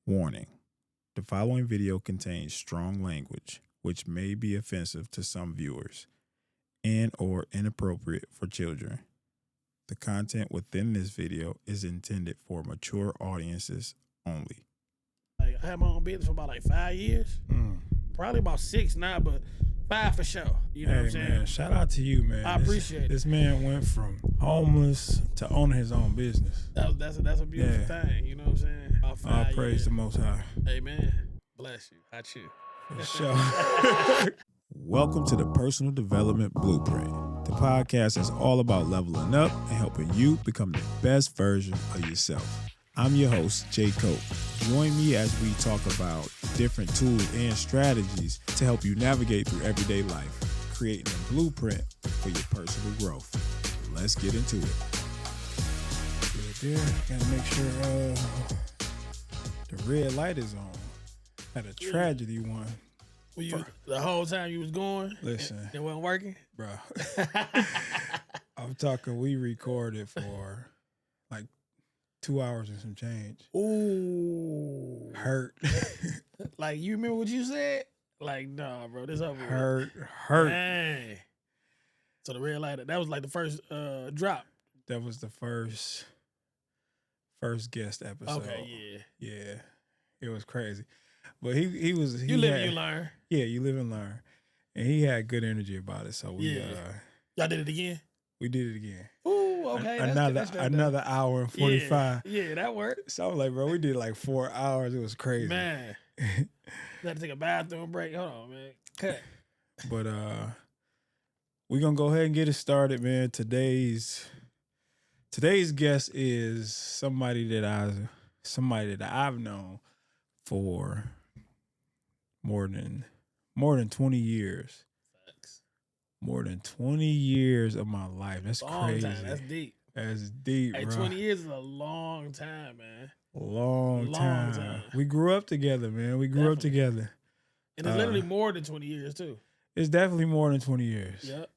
Warning: the following video contains strong language, which may be offensive to some viewers and or inappropriate for children. The content within this video is intended for mature audiences only. I had my own business for about 5 years. Probably about 6 now, but 5 for sure. You know what I'm saying? Man, shout out to you, man. I appreciate it. This man went from homeless to owning his own business. That's a beautiful thing. You know what I'm saying? About 5 All praise years. the Most High. Amen. Bless you. Hot you. For sure. Welcome to the Personal Development Blueprint. The podcast is all about leveling up and helping you become the best version of yourself. I'm your host, Jay Cope. Join me as we talk about different tools and strategies to help you navigate through everyday life, creating a blueprint for your personal growth. Let's get into it. Good there. Gotta make sure the red light is on. Had a tragedy one. The whole time you was going, Listen, it wasn't working, bro. I'm talking. We recorded for like 2 hours and some change. Ooh, Hurt. like you remember what you said? Like, nah, bro, this over. Hurt. Dang. So the red light, that was like the first drop. That was the first guest episode. Okay, Yeah. It was crazy. But he was. You live and you learn. Yeah, you live and learn. And he had good energy about it. So we y'all did it again? We did it again. Ooh, okay. Another hour and 45. Yeah, that worked. So I was like, bro, we did like 4 hours. It was crazy. Man. Got to take a bathroom break. Hold on, man. Cut. But we're gonna go ahead and get it started, man. Today's guest is somebody that I've known for more than 20 years. Facts. More than 20 years of my life. That's crazy. Time. That's deep. That's deep, hey, bro. 20 years is a long time, man. Long time. We grew up together, man. We grew up together. And it's literally more than 20 years, too. It's definitely more than 20 years. Yep.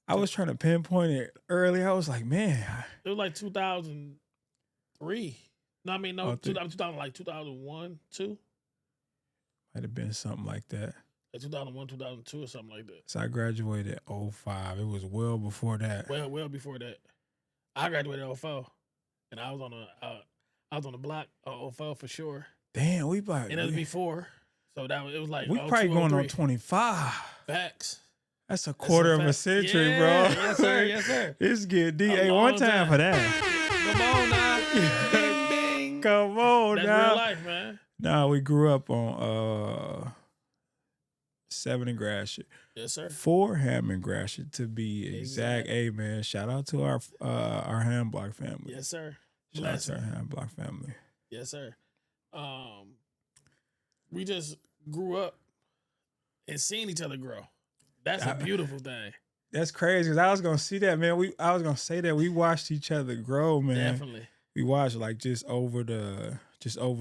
I was trying to pinpoint it earlier. I was like, man. It was like 2003. No, I mean, no, 2000, like 2001, 2. Might have been something like that. Like 2001, 2002 or something like that. So I graduated 05. It was well before that. Well before that. I graduated 04. And I was on the block 04 for sure. Damn, and it was before. So it was like we probably going on 25. Facts. That's a quarter of a century, yeah, bro. Yes, sir. Yes, sir. It's good. Hey, one time for that. Come on now. Bing, bing. Come on That's now. Real life, man. Nah, we grew up on 7 in Gratiot. Yes, sir. 4 Hammond Gratiot to be exact. Exactly. Hey, man, shout out to our Ham Block family. Yes, sir. Shout out to our Ham Block family. Yes, sir. We just grew up and seeing each other grow. That's a beautiful thing. That's crazy because I was gonna see that, man. I was gonna say that we watched each other grow, man. Definitely. We watched like just over the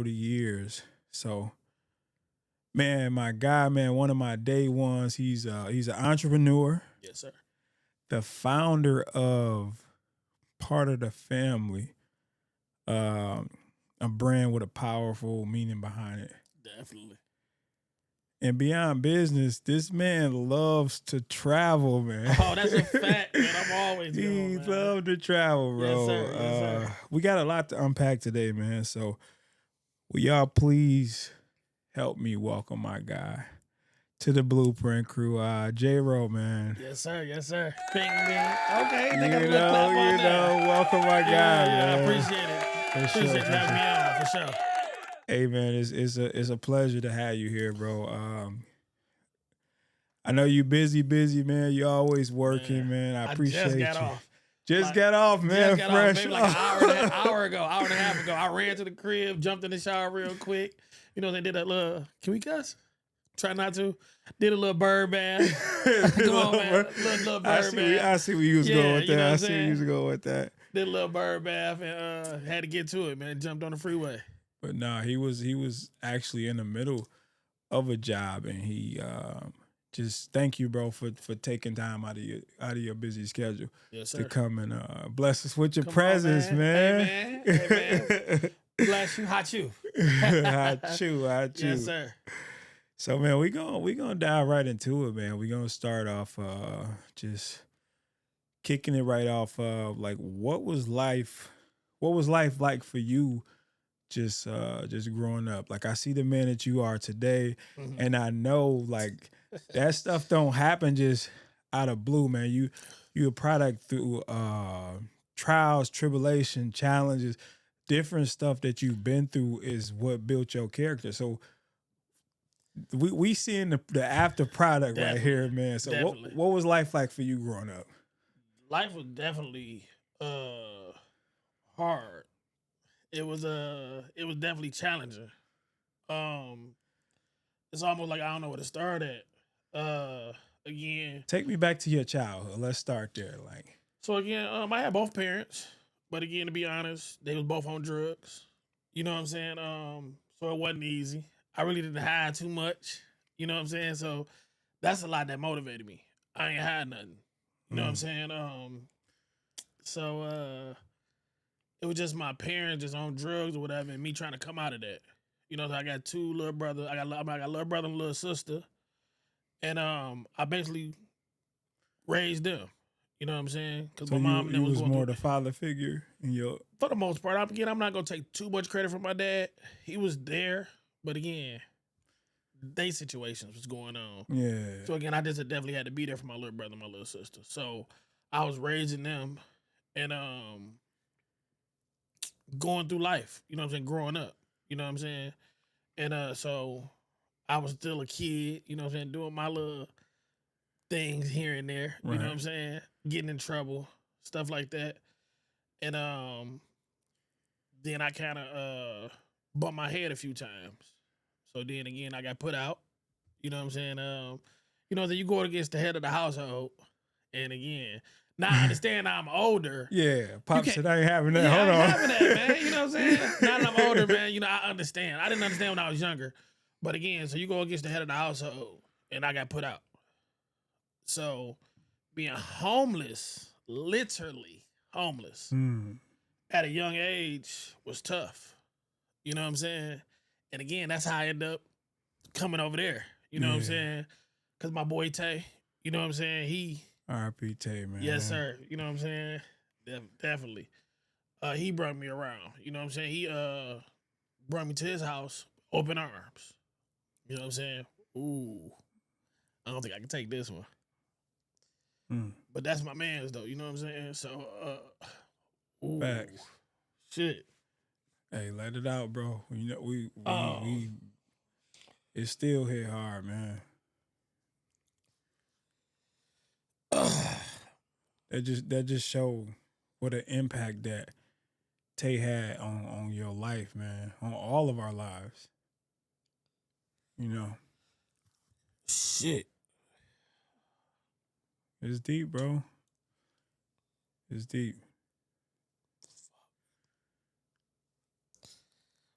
years. So, man, my guy, man, one of my day ones. He's an entrepreneur. Yes, sir. The founder of Part of the Family, a brand with a powerful meaning behind it. Definitely. And beyond business, this man loves to travel, man. Oh, that's a fact, man. I'm always going, He man. loves to travel, bro. Yes, sir. Yes, sir. We got a lot to unpack today, man. So, will y'all please help me welcome my guy to the Blueprint crew, J-Ro, man. Yes, sir. Yes, sir. Bing, bing. Okay. Welcome my guy, man. I appreciate it. Appreciate having me on, for sure. Hey, man, it's a pleasure to have you here, bro. I know you busy, man. You're always working, man. I appreciate you. Just got off, man. Fresh. Maybe like an hour and a half ago. I ran to the crib, jumped in the shower real quick. You know, they did that little, can we cuss? Try not to. Did a little bird bath. Come on, man. Little bird bath. I see where you was going with that. You know I see where you was going with that. Did a little bird bath and had to get to it, man. Jumped on the freeway. But nah, he was actually in the middle of a job, and he just thank you, bro, for taking time out of your busy schedule to come and bless us with your presence, man. Hey, man. Bless you, hot you. I chew. Yes, sir. So man, we gonna dive right into it, man. We gonna start off just kicking it right off. Like what was life like for you? Just growing up. Like I see the man that you are today, Mhm. and I know like that stuff don't happen just out of blue, man. You a product through trials, tribulation, challenges, different stuff that you've been through is what built your character. So we seeing the after product right Definitely. here, man. So Definitely. what was life like for you growing up? Life was definitely hard. It was definitely challenging. Um, it's almost like I don't know where to start at. Again, Take me back to your childhood. Let's start there. Like, so again, I had both parents, but again, to be honest, they was both on drugs. You know what I'm saying? So it wasn't easy. I really didn't hide too much. You know what I'm saying? So that's a lot that motivated me. I ain't had nothing. You know what I'm saying? So it was just my parents just on drugs or whatever, and me trying to come out of that. You know, so I got two little brothers. I got a little brother and a little sister, and I basically raised them. You know what I'm saying? Because so my mom you was was going more through. the father figure in your. For the most part, I'm not gonna take too much credit for my dad. He was there, but again, they situations was going on. Yeah. So again, I just definitely had to be there for my little brother and my little sister. So I was raising them and going through life. You know what I'm saying? Growing up. You know what I'm saying? And so I was still a kid. You know what I'm saying? Doing my little things here and there. You know what I'm saying? Getting in trouble, stuff like that. And then I kind of bumped my head a few times. So then again, I got put out. You know what I'm saying? You know, then you go against the head of the household. And again, now I understand I'm older. Yeah, Pop said I ain't having that. Yeah, Hold I ain't on. having that, man. You know what I'm saying? Now that I'm older, man, you know, I understand. I didn't understand when I was younger. But again, so you go against the head of the household, and I got put out. So being homeless, literally homeless, at a young age was tough. You know what I'm saying? And again, that's how I ended up coming over there. You know what I'm saying? Because my boy Tay, you know what I'm saying? He R.I.P. Tay, man. Yes, sir. You know what I'm saying? Definitely. He brought me around. You know what I'm saying? He brought me to his house, open arms. You know what I'm saying? Ooh. I don't think I can take this one. But that's my man's though, you know what I'm saying? So ooh. Facts. Shit. Hey, let it out, bro. You know we it still hit hard, man. That just showed what an impact that Tay had on your life, man. On all of our lives. You know. Shit. It's deep, bro. It's deep.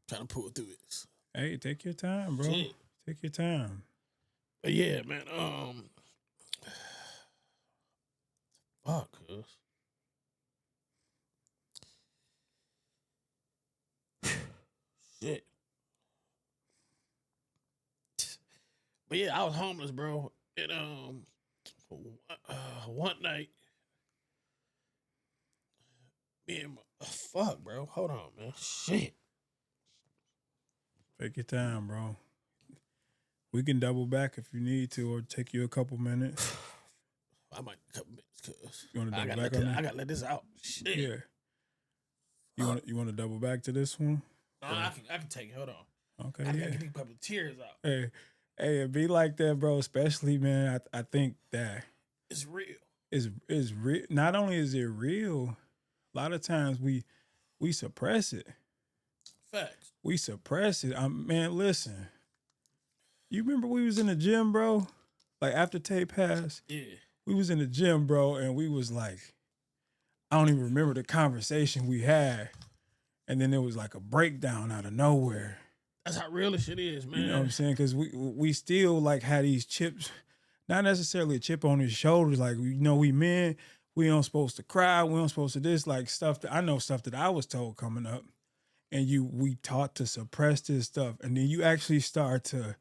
Trying to pull through this. Hey, take your time, bro. Shit. Take your time. But yeah, man. Fuck, cuz. Shit. But yeah, I was homeless, bro. And one night, me and fuck, bro. Hold on, man. Shit. Take your time, bro. We can double back if you need to, or take you a couple minutes. I might a couple minutes, cuz. You want to I double gotta back on that? I gotta let this out. Shit. Yeah. You want to double back to this one? No, I can take it. Hold on. Okay, I yeah. gotta get a couple of tears out. Hey, it be like that, bro. Especially, man. I think that It's real. is real. Not only is it real, a lot of times we suppress it. Facts. We suppress it. Man, listen. You remember we was in the gym, bro? Like after Tay passed, Yeah. we was in the gym, bro, and we was like, I don't even remember the conversation we had. And then there was like a breakdown out of nowhere. That's how real this shit is, man. You know what I'm saying? Because we still like had these chips, not necessarily a chip on his shoulders. Like, you know, we men, we don't supposed to cry. We don't supposed to this, like stuff that I know stuff that I was told coming up. and we taught to suppress this stuff, and then you actually start to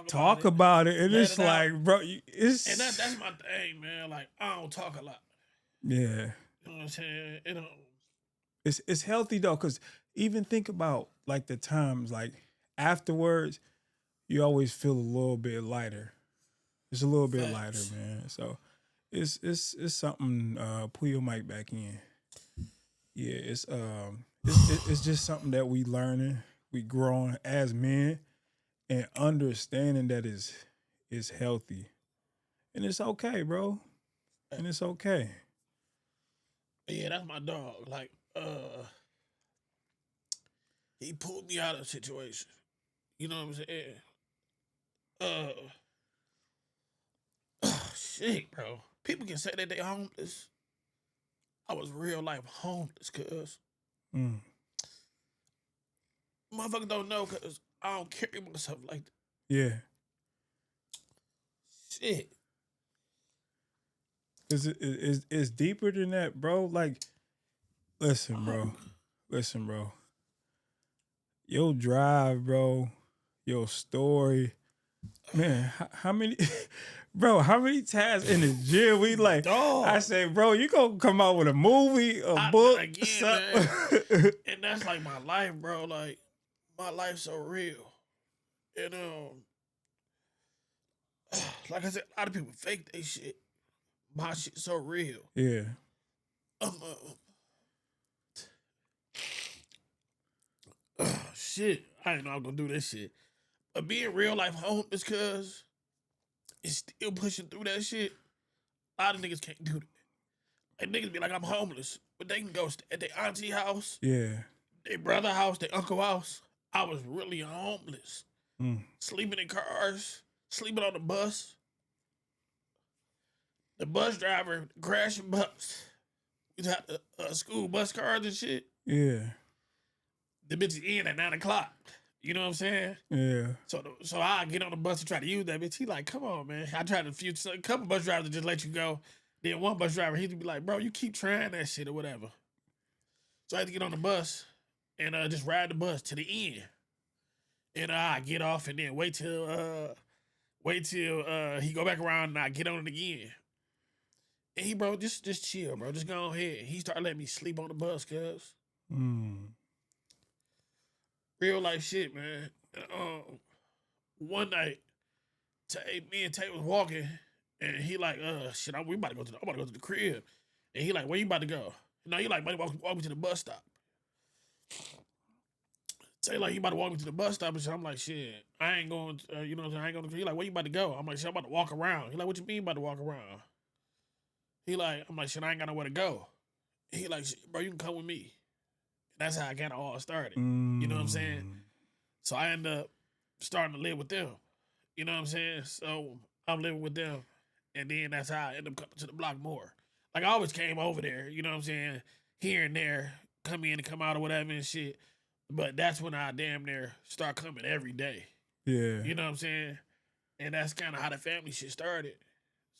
talk it. about it, and Let it's it out. like, bro, it's And that's my thing, man. Like, I don't talk a lot. yeah. You know what I'm saying? It's healthy though, because even think about like the times like afterwards, you always feel a little bit lighter. It's a little bit lighter, man. So it's something. Pull your mic back in. Yeah, it's just something that we learning, we growing as men, and understanding that is healthy, and it's okay, bro, and it's okay. Yeah, that's my dog. Like, he pulled me out of a situation. You know what I'm saying? Shit, bro. People can say that they homeless. I was real life homeless, cuz. Mm. Motherfuckers don't know because I don't carry myself like that. Yeah, Shit. it's deeper than that, bro. Like, listen, bro. Your drive, bro. Your story, man. How many, bro? How many times in the gym we like? Dog. I say, bro, you gonna come out with a movie, a book, again, something? man. And that's like my life, bro. Like, my life's so real. And like I said, a lot of people fake they shit. My shit's so real. Yeah. Shit. I didn't know I was gonna do this shit. But being real life homeless, cuz, is still pushing through that shit. A lot of niggas can't do that. Like, niggas be like, I'm homeless, but they can go stay at their auntie house, Yeah. their brother house, their uncle house. I was really homeless. Mm. Sleeping in cars, sleeping on the bus. The bus driver crashing bus. We had school bus cars and shit. Yeah. The bitch in at 9 o'clock. You know what I'm saying? Yeah. So I get on the bus to try to use that bitch. He like, come on, man. I tried a couple bus drivers to just let you go. Then one bus driver, he'd be like, bro, you keep trying that shit or whatever. So I had to get on the bus and just ride the bus to the end. And I get off and then wait till he go back around and I get on it again. And he, bro, just chill, bro. Just go ahead. He started letting me sleep on the bus, cuz. Real life shit, man. One night, me and Tay was walking, and he like, shit, I'm about to go to the crib. And he like, where you about to go? No, he like, buddy, walk me to the bus stop. Tay like, he about to walk me to the bus stop, and shit. I'm like, shit, I ain't going, you know what I'm saying? I ain't going to, he like, where you about to go? I'm like, shit, I'm about to walk around. He like, what you mean about to walk around? I'm like, shit, I ain't got nowhere to go. He like, bro, you can come with me. That's how I kind of all started. You know what I'm saying? So I end up starting to live with them. You know what I'm saying? So I'm living with them. And then that's how I end up coming to the block more. Like, I always came over there, you know what I'm saying? Here and there, come in and come out or whatever and shit. But that's when I damn near start coming every day. Yeah. You know what I'm saying? And that's kind of how the family shit started.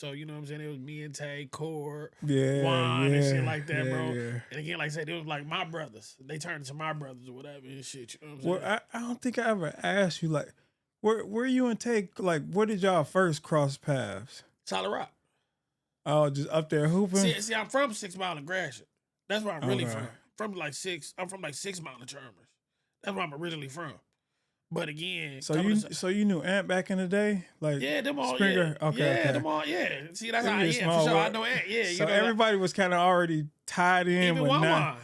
So, you know what I'm saying? It was me and Tay, Cord, Juan, and shit like that, bro. Yeah. And again, like I said, it was like my brothers. They turned into my brothers or whatever and shit. You know what I'm saying? I don't think I ever asked you, like, where you and Tay, like, where did y'all first cross paths? Solid Rock. Oh, just up there hooping? See, I'm from 6 Mile and Gratiot. That's where I'm really from. I'm from 6 Mile and Chalmers. That's where I'm originally from. But again, so you knew Ant back in the day, like them all, Springer, yeah, okay. Them all, yeah. See, that's how I am for sure. I know Ant, yeah. So everybody was kind of already tied in, even but Wawan.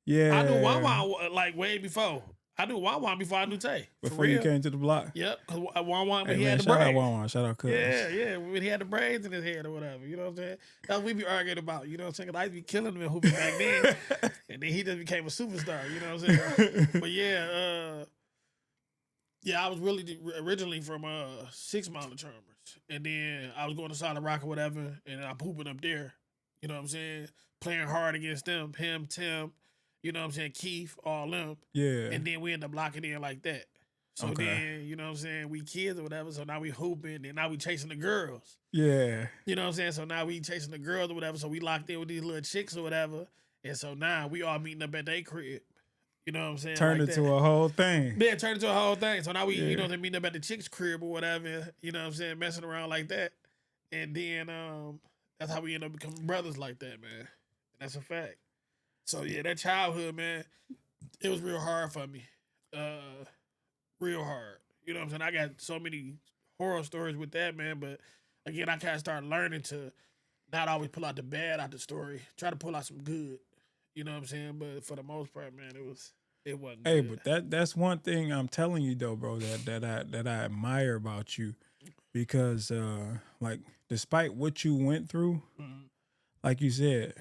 Yeah, I knew Wawan like way before. I knew Wawan before I knew Tay. Before you came to the block. Yep, because Wawan when he man, had the braids. Shout out Wawan, shout out Cuz. Yeah, when he had the braids in his head or whatever. You know what I'm saying? That's what we be arguing about. You know what I'm saying? 'Cause I used to be killing him in hooping back then, and then he just became a superstar. You know what I'm saying? But yeah, I was really originally from 6 Mile and Chalmers. And then I was going to Solid Rock or whatever, and I'm hooping up there. You know what I'm saying? Playing hard against them, him, Tim, you know what I'm saying, Keith, all them. Yeah. And then we end up locking in like that. So then, you know what I'm saying, we kids or whatever, so now we hooping, and now we chasing the girls. Yeah. You know what I'm saying? So now we chasing the girls or whatever, so we locked in with these little chicks or whatever. And so now we all meeting up at their crib. You know what I'm saying? Turned like into that. a whole thing. Yeah, turned into a whole thing. So now we, Yeah. they meet up at the chick's crib or whatever. You know what I'm saying? Messing around like that, and then that's how we end up becoming brothers like that, man. And that's a fact. So yeah, that childhood, man, it was real hard for me. Real hard. You know what I'm saying? I got so many horror stories with that, man. But again, I kind of started learning to not always pull out the bad out the story. Try to pull out some good. You know what I'm saying? But for the most part, man, it wasn't Hey, good. but that's one thing I'm telling you though, bro, that I admire about you, because like despite what you went through, like you said,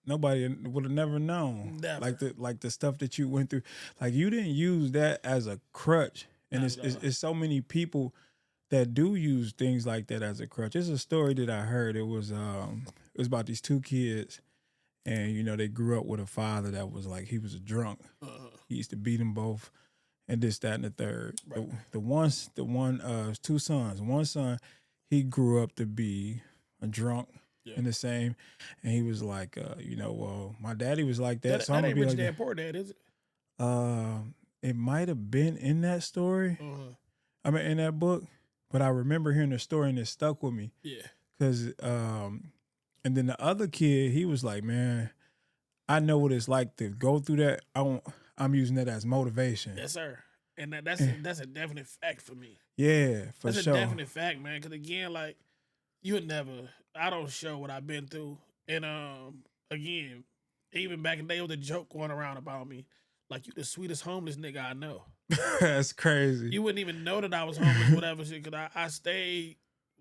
nobody would have never known. Never. Like the stuff that you went through. Like you didn't use that as a crutch. And Not at all. it's so many people that do use things like that as a crutch. It's a story that I heard. It was about these two kids, and they grew up with a father that was like, he was a drunk. He used to beat them both, and this, that, and the third. Right. Two sons. One son, he grew up to be a drunk. Yeah. And the same, and he was like, well, my daddy was like that, so I'm That gonna ain't be Rich like Dad that. Poor Dad, is it? It might have been in that story. I mean, in that book, but I remember hearing the story and it stuck with me. Yeah. Cause, and then the other kid, he was like, man, I know what it's like to go through that. I'm using that as motivation. Yes, sir. And that's a definite fact for me. Yeah, for That's sure. a definite fact, man. Because again, like you would never. I don't show what I've been through, and again, even back in the day, it was a joke going around about me. Like, you the sweetest homeless nigga I know. That's crazy. You wouldn't even know that I was homeless, whatever shit. Because I stayed.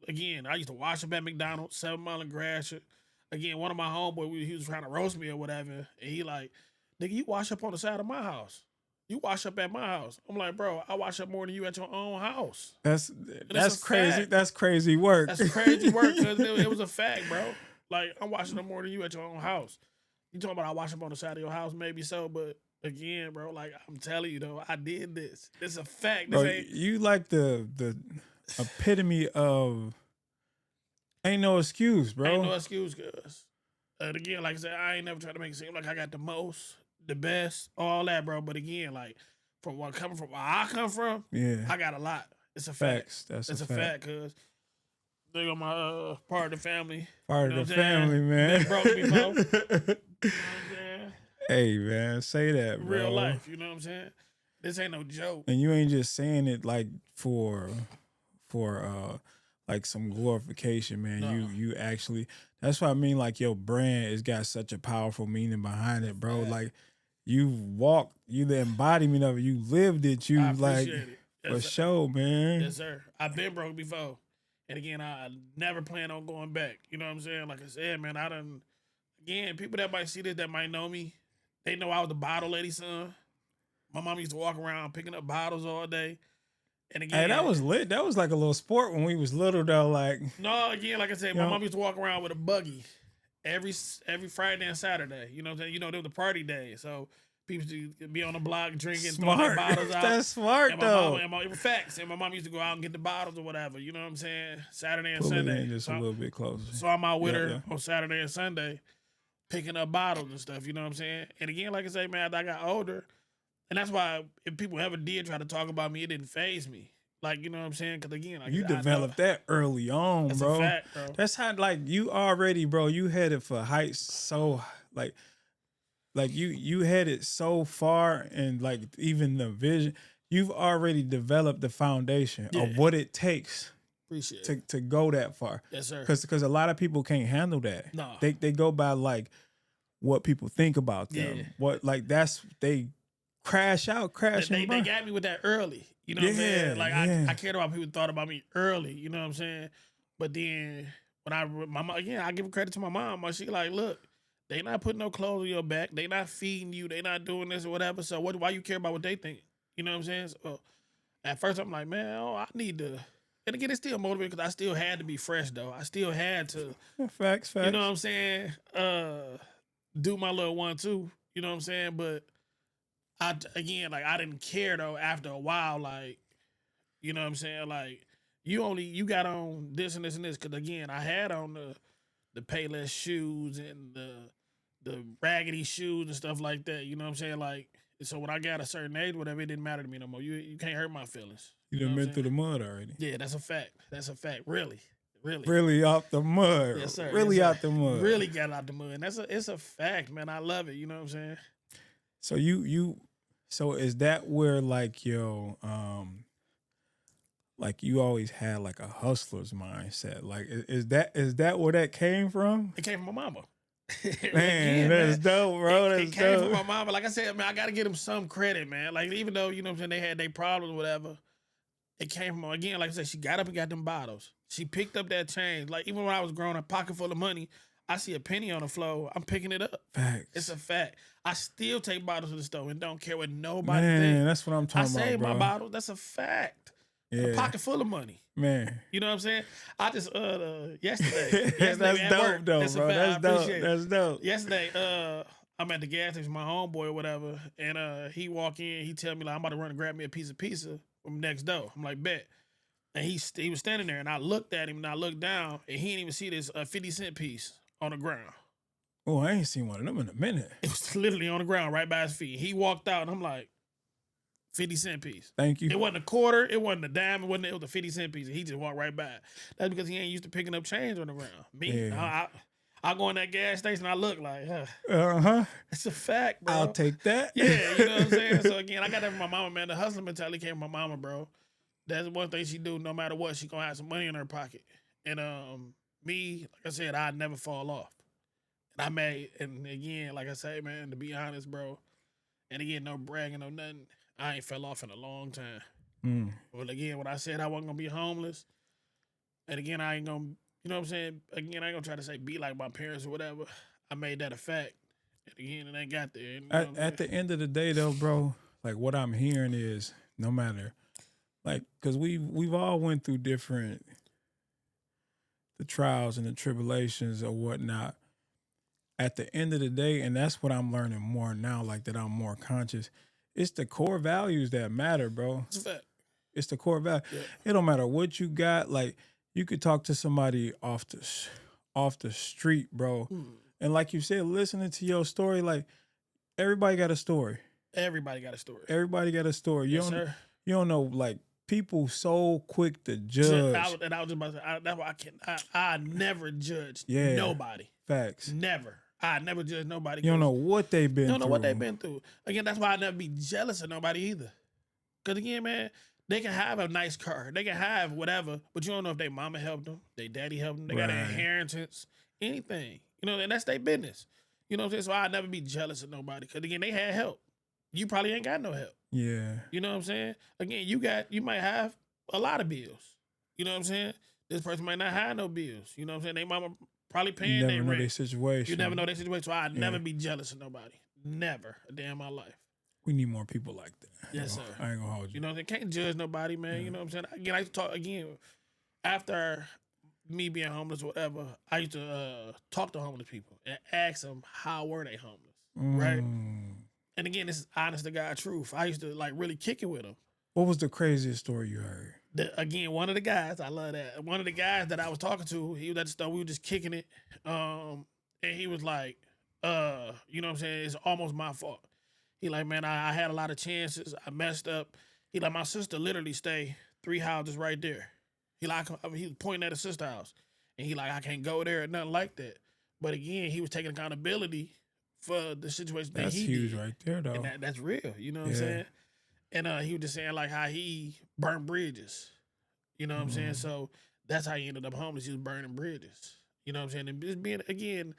Again, I used to wash up at McDonald's, 7 Mile and Gratiot. Again, one of my homeboys, he was trying to roast me or whatever, and he like, nigga, you wash up on the side of my house. You wash up at my house. I'm like, bro, I wash up more than you at your own house. That's a crazy. fact. That's crazy work. That's crazy work, because it was a fact, bro. Like, I'm washing up more than you at your own house. You talking about I wash up on the side of your house, maybe so, but again, bro, like I'm telling you though, I did this. It's a fact. This Bro, ain't you like the epitome of ain't no excuse, bro. ain't no excuse, cuz. And again, like I said, I ain't never tried to make it seem like I got the most, the best, all that, bro. But again, like from where I come from, Yeah. I got a lot. It's a fact. Facts. That's It's a a fact. fact, cuz they on my part of the family. Part You know of the what I'm saying? family, man. Been broke before. You know what I'm saying? Hey, man, say that, bro. Real life, you know what I'm saying? This ain't no joke. And you ain't just saying it like for like some glorification, man. No. You actually, that's what I mean. Like your brand has got such a powerful meaning behind it, bro. Fact. Like you walked, you the embodiment of it. You lived it. You I like appreciate it. for Yes, sir. sure, man. Yes, sir. I've been broke before. And again, I never plan on going back. You know what I'm saying? Like I said, man, again, people that might see this, that might know me, they know I was the bottle lady son. My mom used to walk around picking up bottles all day. And again, Hey, that was lit. That was like a little sport when we was little, though. Like, no, again, like I said, You my know? mom used to walk around with a buggy every Friday and Saturday. You know what I'm saying? You know, they were the party days. So people used to be on the block drinking, throwing their smart. bottles out. That's smart, And my though. mom, it was facts. And my mom used to go out and get the bottles or whatever. You know what I'm saying? Saturday and Pull it Sunday. in just a little bit closer. So I'm out with Yeah, her yeah. on Saturday and Sunday, picking up bottles and stuff. You know what I'm saying? And again, like I say, man, as I got older, and that's why if people ever did try to talk about me, it didn't faze me. Like, you know what I'm saying? Because again, like, You I know- developed that early on, That's bro. a fact, bro. That's how, like, you already, bro. You headed for heights so, like you headed so far, and like even the vision. You've already developed the foundation Yeah. of what it takes Appreciate it. to go that far. Yes, sir. Because a lot of people can't handle that. No. They go by like what people think about them. Yeah. What like that's they crash They and burn. got me with that early. You know what I'm Yeah, saying? Like, yeah. I cared about people thought about me early. You know what I'm saying? But then when my mom, again, I give credit to my mom. She like, look, they not putting no clothes on your back. They not feeding you. They not doing this or whatever. So why you care about what they think? You know what I'm saying? So at first I'm like, man, I need to. And again, it's still motivated because I still had to be fresh though. I still had to. Facts. You know what I'm saying? Do my little one too. You know what I'm saying? But I didn't care though after a while, like, you know what I'm saying? Like, you got on this and this and this. Cause again, I had on the Payless shoes and the raggedy shoes and stuff like that. You know what I'm saying? Like, So when I got a certain age, whatever, it didn't matter to me no more. You can't hurt my feelings. You done been through the mud already. Yeah, that's a fact. That's a fact. Really. Really out the mud. Yes, sir. Really yes, sir. out the mud. Really got out the mud. And it's a fact, man. I love it. You know what I'm saying? So so is that where like like you always had like a hustler's mindset? Like is that where that came from? It came from my mama. Man, that's dope, bro. It came from my mama. Like I said, man, I gotta give them some credit, man. Like even though, you know what I'm saying, they had their problems or whatever, it came from, again, like I said, she got up and got them bottles. She picked up that change. Like even when I was growing, a pocket full of money, I see a penny on the floor, I'm picking it up. Facts. It's a fact. I still take bottles to the store and don't care what nobody Man, thinks. that's what I'm talking about, I save bro. my bottle. That's a fact. Yeah. A pocket full of money. Man. You know what I'm saying? I just yesterday that's dope, work, though, that's bro. That's dope. That's dope. Yesterday, I'm at the gas station with my homeboy or whatever, and he walk in, he tell me like I'm about to run and grab me a piece of pizza from next door. I'm like, bet. And he was standing there, and I looked at him, and I looked down, and he didn't even see this 50-cent piece on the ground. Oh, I ain't seen one of them in a minute. It was literally on the ground right by his feet. He walked out, and I'm like, 50-cent piece. Thank you. It wasn't a quarter. It wasn't a dime. It was a 50-cent piece. And he just walked right by. That's because he ain't used to picking up change on the ground. Me, Yeah. I go in that gas station. I look like, it's a fact, bro. I'll take that. Yeah, you know what I'm saying? So again, I got that from my mama, man. The hustling mentality came from my mama, bro. That's one thing she do. No matter what, she gonna have some money in her pocket. And me, like I said, I never fall off. And and again, like I say, man, to be honest, bro, and again, no bragging, no nothing. I ain't fell off in a long time. But again, when I said I wasn't gonna be homeless, and again, I ain't gonna, you know what I'm saying? Again, I ain't gonna try to say be like my parents or whatever. I made that a fact. And again, it ain't got there. You know At the end of the day, though, bro, like what I'm hearing is no matter, like, cause we've all went through the trials and the tribulations or whatnot. At the end of the day, and that's what I'm learning more now, like that I'm more conscious. It's the core values that matter, bro. It's a fact. It's the core value. Yeah. It don't matter what you got. Like you could talk to somebody off the street, bro. And like you said, listening to your story, like everybody got a story. Everybody got a story. Everybody got a story. Yes, You don't know, like people so quick to judge. I was just about to say, that's why I never judge nobody. Facts. Never. I never judge nobody. You don't know what they've been through. You don't know what they've been through. Again, that's why I never be jealous of nobody either. Because again, man, they can have a nice car. They can have whatever, but you don't know if their mama helped them, their daddy helped them, they got an inheritance, anything. You know, and that's their business. You know what I'm saying? So I never be jealous of nobody. Because again, they had help. You probably ain't got no help. Yeah. You know what I'm saying? Again, you might have a lot of bills. You know what I'm saying? This person might not have no bills. You know what I'm saying? They mama probably paying their rent. You never know their situation. You never know their situation. So I'd never be jealous of nobody. Never a day in my life. We need more people like that. Yes, sir. I ain't gonna hold you. You know what I'm saying? Can't judge nobody, man. Yeah. You know what I'm saying? Again, I used to talk, after me being homeless or whatever, I used to talk to homeless people and ask them how were they homeless, right? And again, this is honest to God truth. I used to like really kick it with them. What was the craziest story you heard? Again, one of the guys, I love that. One of the guys that I was talking to, he was at the store, we were just kicking it. And he was like, you know what I'm saying? It's almost my fault. He like, man, I had a lot of chances. I messed up. He like, my sister literally stay 3 houses right there. He like, he was pointing at his sister's house. And he like, I can't go there or nothing like that. But again, he was taking accountability for the situation that he did. That's huge right there, though. And that's real, you know what I'm saying? And he was just saying like how he burned bridges. You know what I'm saying? So that's how he ended up homeless. He was burning bridges. You know what I'm saying? And just being, again,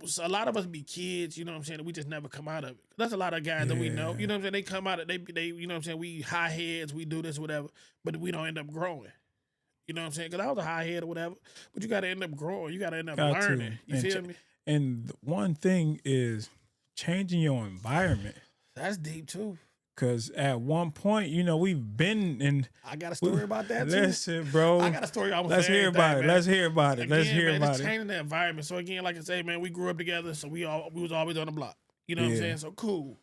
so a lot of us be kids, you know what I'm saying? We just never come out of it. That's a lot of guys that we know. You know what I'm saying? They come out of they you know what I'm saying? We high heads, we do this, whatever, but we don't end up growing. You know what I'm saying? Because I was a high head or whatever, but you got to end up growing. You got to end up learning. You feel me? And one thing is changing your environment. That's deep too. Because at one point, you know, we've been in. I got a story about that too. Listen, bro. I got a story. Let's hear about it. Let's hear about it. Let's hear about it. Changing the environment. So again, like I say, man, we grew up together, so we was always on the block. You know what I'm saying? So cool.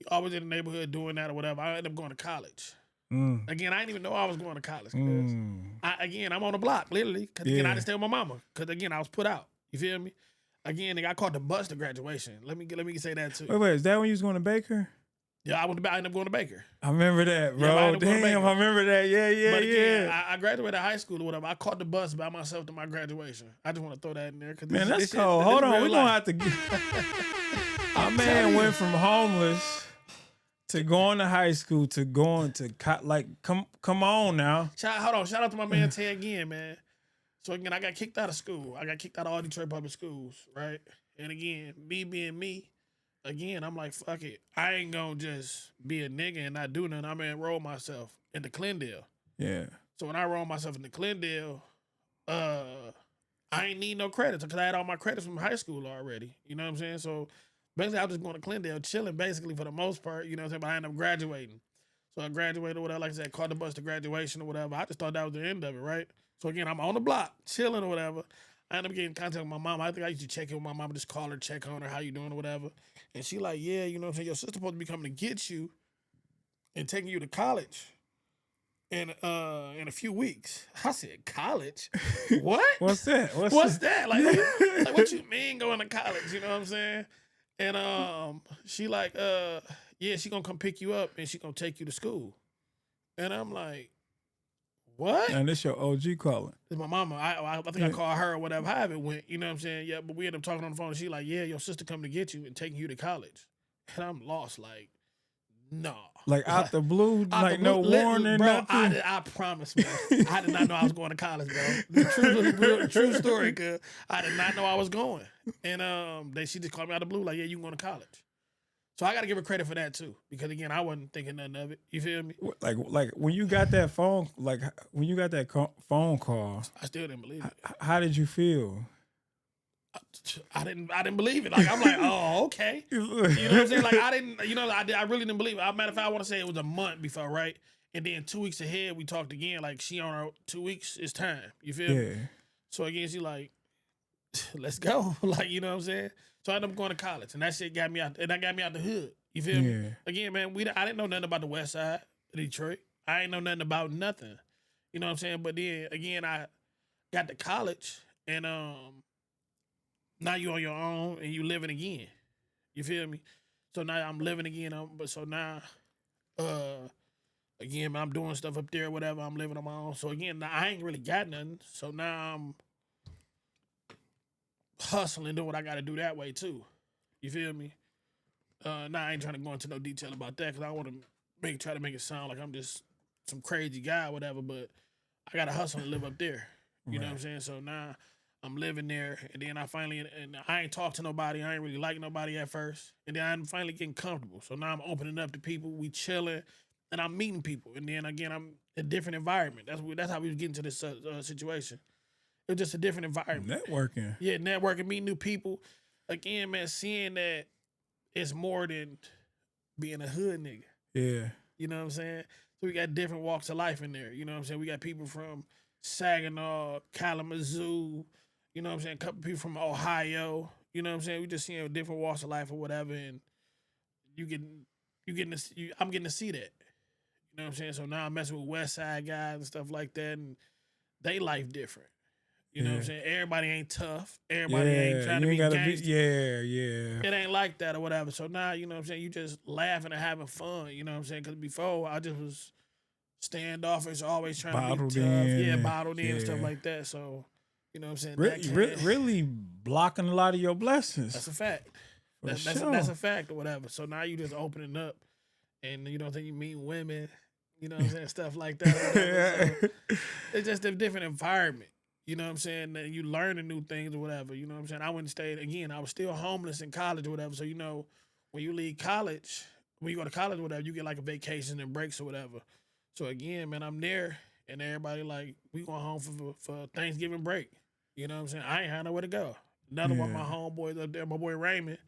Always in the neighborhood doing that or whatever. I ended up going to college. Again, I didn't even know I was going to college. I'm on the block, literally. Because again, I didn't stay with my mama. Because again, I was put out. You feel me? Again, nigga, I caught the bus to graduation. Let me say that too. Wait, is that when you was going to Baker? Yeah, I ended up going to Baker. I remember that, bro. Yeah, I ended up going to Damn, Baker. I remember that. Yeah, But again, I graduated high school or whatever. I caught the bus by myself to my graduation. I just want to throw that in there. Man, that's cold. Hold on. We're going to have to get... My man went from homeless to going to high school to going to... come on now. Hold on. Shout out to my man Tay again, man. So again, I got kicked out of school. I got kicked out of all Detroit public schools, right? And again, me being me, again, I'm like, fuck it. I ain't gonna just be a nigga and not do nothing. I'm gonna enroll myself into Glendale. Yeah. So when I enrolled myself into Glendale, I ain't need no credits because I had all my credits from high school already. You know what I'm saying? So basically, I was just going to Glendale, chilling basically for the most part. You know what I'm saying? But I ended up graduating. So I graduated or whatever, like I said, caught the bus to graduation or whatever. I just thought that was the end of it, right? So again, I'm on the block, chilling or whatever. I end up getting in contact with my mom. I think I used to check in with my mom, just call her, check on her, how you doing or whatever. And she like, yeah, you know what I'm saying? Your sister supposed to be coming to get you and taking you to college in a few weeks. I said, college? What? What's that? What's that? Like, what you mean going to college? You know what I'm saying? And she like, yeah, she gonna come pick you up and she gonna take you to school. And I'm like, what? And this your OG calling. It's my mama. I think I called her or whatever, however it went. You know what I'm saying? Yeah, but we ended up talking on the phone. And she like, yeah, your sister coming to get you and taking you to college. And I'm lost. Like, no. Like out the blue, like no warning, bro. nothing. I promise, man. I did not know I was going to college, bro. The true story, cause I did not know I was going. And she just called me out of the blue, like, yeah, you going to college. So I got to give her credit for that too, because again, I wasn't thinking nothing of it. You feel me? Like when you got that phone, phone call, I still didn't believe it. How did you feel? I didn't believe it. Like, I'm like, oh, okay. You know what I'm saying? Like, I really didn't believe it. As a matter of fact, I want to say it was a month before, right? And then 2 weeks ahead, we talked again. Like, she on her 2 weeks, it's time. You feel me? So again, she like, let's go. Like, you know what I'm saying? So I ended up going to college, and that shit got me out, and that got me out the hood. You feel me? Again, man, I didn't know nothing about the West Side of Detroit. I ain't know nothing about nothing. You know what I'm saying? But then again, I got to college, and now you on your own and you living again. You feel me? So now I'm living again. But so now, again, man, I'm doing stuff up there, whatever. I'm living on my own. So again, now I ain't really got nothing. So now I'm hustling, doing what I got to do that way too. You feel me? Now I ain't trying to go into no detail about that because I want to try to make it sound like I'm just some crazy guy or whatever. But I got to hustle and live up there. You know what I'm saying? So now I'm living there, and then I ain't talk to nobody. I ain't really like nobody at first. And then I'm finally getting comfortable. So now I'm opening up to people. We chilling, and I'm meeting people. And then again, I'm in a different environment. That's how we was getting to this situation. It was just a different environment. Networking. Yeah, networking, meeting new people. Again, man, seeing that it's more than being a hood nigga. Yeah. You know what I'm saying? So we got different walks of life in there. You know what I'm saying? We got people from Saginaw, Kalamazoo, you know what I'm saying? A couple people from Ohio. You know what I'm saying? We just seeing different walks of life or whatever, and I'm getting to see that. You know what I'm saying? So now I'm messing with West Side guys and stuff like that, and they life different. You know what I'm saying? Everybody ain't tough. Everybody ain't trying to be gangster. It ain't like that or whatever. So now, you know what I'm saying? You just laughing and having fun. You know what I'm saying? Because before, I just was standoffish, always trying bottled to be tough. in. Bottled in and stuff like that. So, you know what I'm saying? Really blocking a lot of your blessings. That's a fact. That's a fact or whatever. So now you just opening up, and you know what I'm saying? You meet women, you know what I'm saying? Stuff like that. So it's just a different environment. You know what I'm saying? You learning new things or whatever. You know what I'm saying? I wouldn't stay, again, I was still homeless in college or whatever. So, you know, when you leave college, when you go to college or whatever, you get like a vacation and breaks or whatever. So, again, man, I'm there, and everybody like, we going home for Thanksgiving break. You know what I'm saying? I ain't had nowhere to go. Another one of my homeboys up there, my boy Raymond,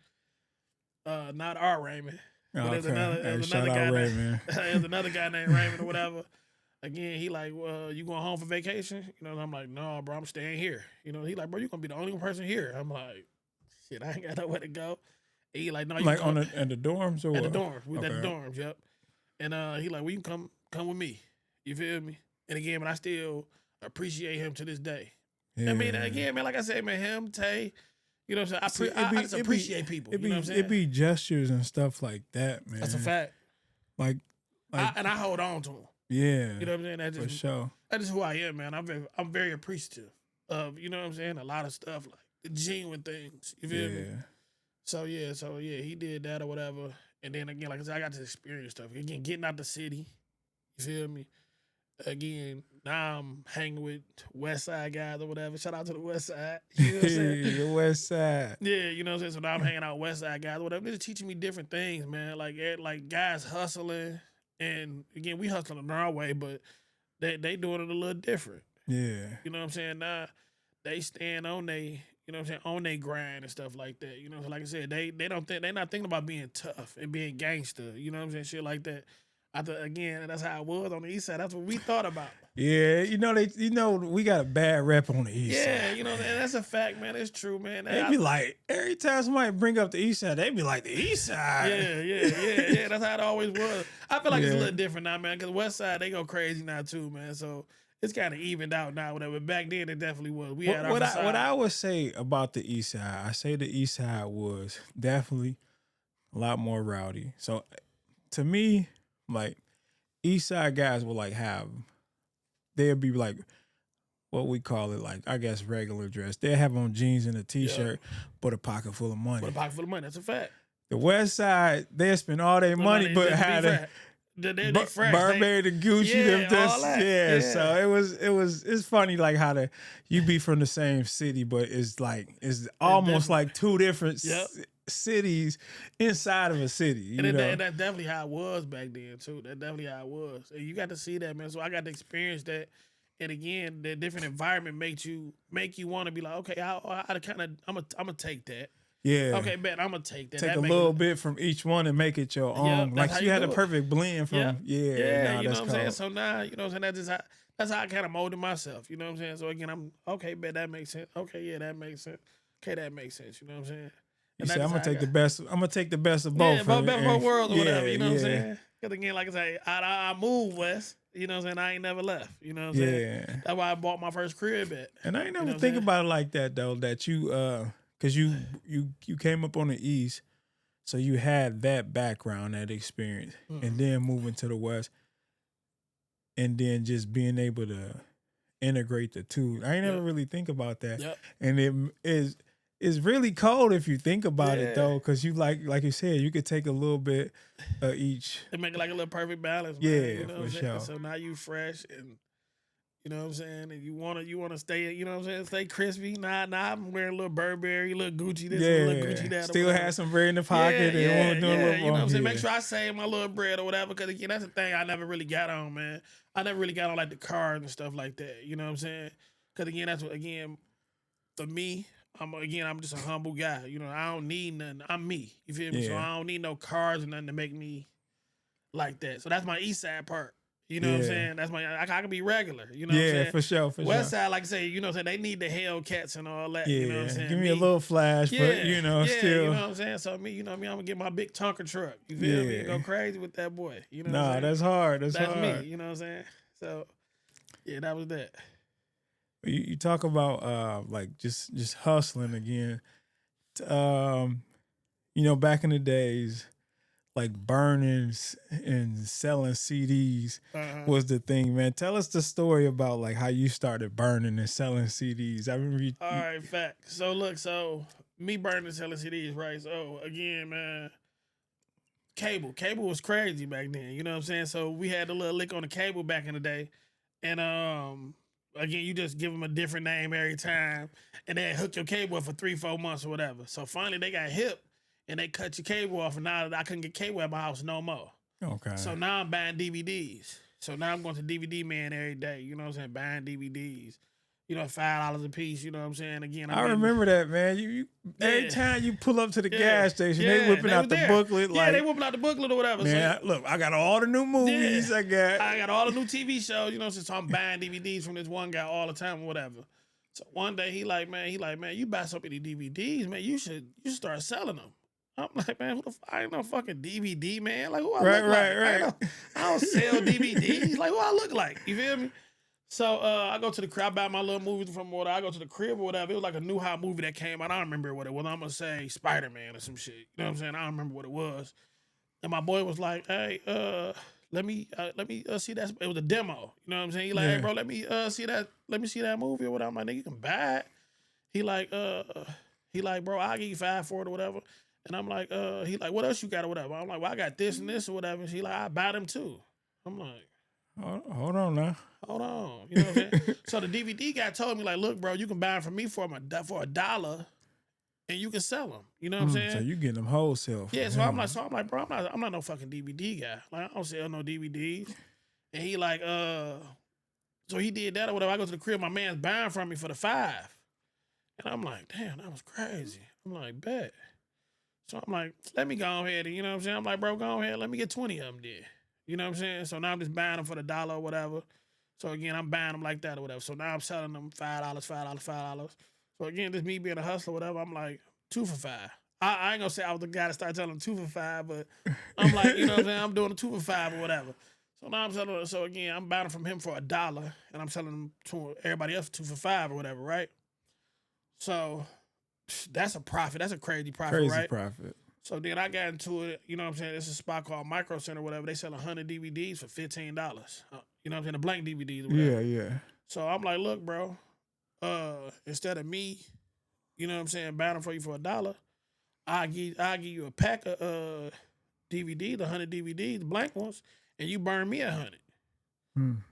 not our Raymond. But there's another guy Raymond. There's another guy named Raymond or whatever. Again, he like, you going home for vacation? You know, and I'm like, no, bro, I'm staying here. You know, he like, bro, you gonna be the only person here. I'm like, shit, I ain't got nowhere to go. And he like, no, you like in the dorms or at what? the dorms. We at the dorms, yep. And he like, well, you can come with me. You feel me? And again, man, I still appreciate him to this day. Yeah. I mean, again, man, like I said, man, him, Tay, You know what I'm saying? I just appreciate people. You know what I'm saying? It be gestures and stuff like that, man. That's a fact. Like and I hold on to them. Yeah. You know what I'm saying? That's just, for sure. That's just who I am, man. I'm very appreciative of, you know what I'm saying, a lot of stuff, like the genuine things. You feel me? So yeah, he did that or whatever. And then again, like I said, I got to experience stuff. Again, getting out the city. You feel me? Again, now I'm hanging with West Side guys or whatever. Shout out to the West Side. You know what I'm saying? The West Side. Yeah, you know what I'm saying? So now I'm hanging out with West Side guys or whatever. They're just teaching me different things, man. Like guys hustling. And again, we hustling in our way, but they doing it a little different. Yeah. You know what I'm saying? Now they stand on they, you know what I'm saying, on they grind and stuff like that. You know, so like I said, they're not thinking about being tough and being gangster. You know what I'm saying? Shit like that. Again, that's how it was on the east side. That's what we thought about. Yeah, we got a bad rep on the east side. Yeah, you know, man, that's a fact, man. It's true, man. They be like, every time somebody bring up the east side, they be like, the east side. Yeah. That's how it always was. I feel like it's a little different now, man, because west side, they go crazy now too, man. So it's kind of evened out now, whatever. Back then, it definitely was. We had what I would say about the east side, I say the east side was definitely a lot more rowdy. So to me, like, east side guys will like they'd be like what we call it, like, I guess regular dress. They'll have on jeans and a t-shirt, but a pocket full of money. That's a fact. The west side, they'll spend all their money, but had a Burberry, the Gucci, all that. Yeah. So it's funny like how you be from the same city, but it's almost like two different cities inside of a city. You know? And that's definitely how it was back then too. That's definitely how it was. And you got to see that, man. So I got to experience that. And again, the different environment make you want to be like, okay, I'm gonna take that. Yeah. Okay, bet I'm gonna take that. Take a little bit from each one and make it your own. Like you had a perfect blend from. Yeah. You know what I'm saying? So now, you know what I'm saying? That's how I kind of molded myself. You know what I'm saying? So again, I'm okay. Bet that makes sense. Okay, yeah, that makes sense. Okay, that makes sense. You know what I'm saying? You say I'm gonna take the best. I'm gonna take the best of both. Yeah, both worlds or whatever. You know what I'm saying? Because again, like I say, I moved west. You know what I'm saying? I ain't never left. You know what I'm saying? That's why I bought my first crib at. And I ain't never think about it like that though. That you because you came up on the east, so you had that background, that experience, and then moving to the west, and then just being able to integrate the two. I ain't never really think about that, and it is. It's really cold if you think about it though, because you like you said, you could take a little bit of each. It make it like a little perfect balance, man. Yeah, you know for sure. So now you fresh and you know what I'm saying, and you wanna stay, you know what I'm saying, stay crispy. Nah, I'm wearing a little Burberry, a little Gucci this, a little Gucci that. Still have some bread in the pocket and doing a little more. You know what I'm saying? Make sure I save my little bread or whatever, because again, that's the thing I never really got on, man. I never really got on like the cars and stuff like that. You know what I'm saying? Because again, that's what for me. I'm just a humble guy. You know, I don't need nothing. I'm me. You feel me? So I don't need no cars or nothing to make me like that. So that's my east side part. You know what I'm saying? That's I can be regular. You know what I'm saying? For sure. West side, like I say, you know what I'm saying? They need the Hellcats and all that. Yeah. You know what I'm saying? Give me a little flash, but still. You know what I'm saying? So me, you know what I mean? I'm gonna get my big Tonka truck. You feel me? Go crazy with that boy. You know what I'm saying? That's hard. That's hard. me. You know what I'm saying? So yeah, that was that. You talk about like just hustling again. Back in the days, like burning and selling CDs was the thing, man. Tell us the story about like how you started burning and selling CDs. I remember all right, fact. So look, me burning and selling CDs, right? So again, man, cable was crazy back then. You know what I'm saying? So we had a little lick on the cable back in the day, and again, you just give them a different name every time, and they hook your cable up for 3-4 months or whatever. So finally, they got hip, and they cut your cable off, and now I couldn't get cable at my house no more. Okay. So now I'm buying DVDs. So now I'm going to DVD Man every day. You know what I'm saying? Buying DVDs. You know, $5 a piece. You know what I'm saying? Again, I remember that, man. You every time you pull up to the gas station, they whipping out the booklet. Yeah, they whipping out the booklet or whatever. Man, look, I got all the new movies. I got all the new TV shows. You know, so I'm buying DVDs from this one guy all the time or whatever. So one day he like, man, you buy so many DVDs, man. You should start selling them. I'm like, man, I ain't no fucking DVD, man. Like, who I look like? Right. I don't sell DVDs. Like, who I look like? You feel me? So I go to the crib, I buy my little movies from whatever. I go to the crib or whatever. It was like a new hot movie that came out. I don't remember what it was. I'm gonna say Spider-Man or some shit. You know what I'm saying? I don't remember what it was. And my boy was like, "Hey, let me see that." It was a demo. You know what I'm saying? He like, "Hey, bro, let me see that. Let me see that movie or whatever." I'm like, "Nigga, you can buy it." He like, "Bro, I'll give you 5 for it or whatever." And I'm like, he like, "What else you got or whatever?" I'm like, "Well, I got this and this or whatever." And he like, "I buy them too." I'm like, Hold on now. hold on. You know what I'm saying? So the DVD guy told me, like, "Look, bro, you can buy them from me for $1 and you can sell them." You know what I'm saying? So you getting them wholesale? Yeah, so I'm like, bro, I'm not no fucking DVD guy. Like, I don't sell no DVDs. And he like, so he did that or whatever. I go to the crib, my man's buying from me for the 5. And I'm like, damn, that was crazy. I'm like, bet. So I'm like, let me go ahead and, you know what I'm saying? I'm like, bro, go ahead, let me get 20 of them then. You know what I'm saying? So now I'm just buying them for the $1 or whatever. So again, I'm buying them like that or whatever. So now I'm selling them $5, $5. So again, just me being a hustler or whatever, I'm like, 2 for $5. I ain't gonna say I was the guy to start telling 2 for $5, but I'm like, you know what I'm saying? I'm doing a 2 for $5 or whatever. So now I'm selling. So again, I'm buying them from him for $1, and I'm selling them to everybody else for 2 for $5 or whatever, right? So that's a profit. That's a crazy profit, Crazy right? profit. So then I got into it. You know what I'm saying? It's a spot called Micro Center or whatever. They sell 100 DVDs for $15. You know what I'm saying? The blank DVDs or whatever. Yeah. So I'm like, look, bro. Instead of me, you know what I'm saying, buying them for you for $1, I give you a pack of DVDs, 100 DVDs, the blank ones, and you burn me 100.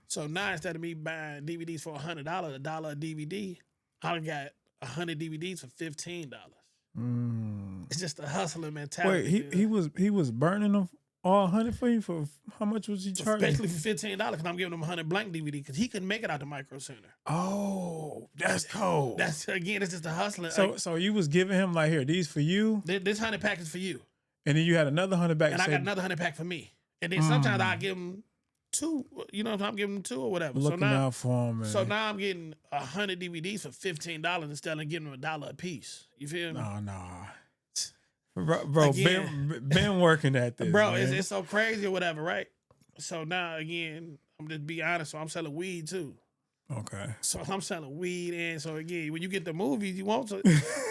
So now instead of me buying DVDs for $100, $1 a DVD, I got 100 DVDs for $15. It's just a hustling mentality. Wait, he was burning them all 100 for you for how much was he charging? Basically for $15, because I'm giving him 100 blank DVD because he couldn't make it out the Micro Center. Oh, that's cold. That's again, it's just a hustling. So you was giving him like, here, these for you, this 100 pack is for you, and then you had another 100 back, and I got another 100 pack for me, and then sometimes I give him 2. You know, I'm giving him 2 or whatever. Looking out for him. Man. So now I'm getting 100 DVDs for $15 instead of giving them $1 a piece. You feel me? No. Bro, been working at this, bro. Man. It's so crazy or whatever, right? So now again, I'm just be honest. So I'm selling weed too. Okay. So I'm selling weed, and so again, when you get the movies, you want to,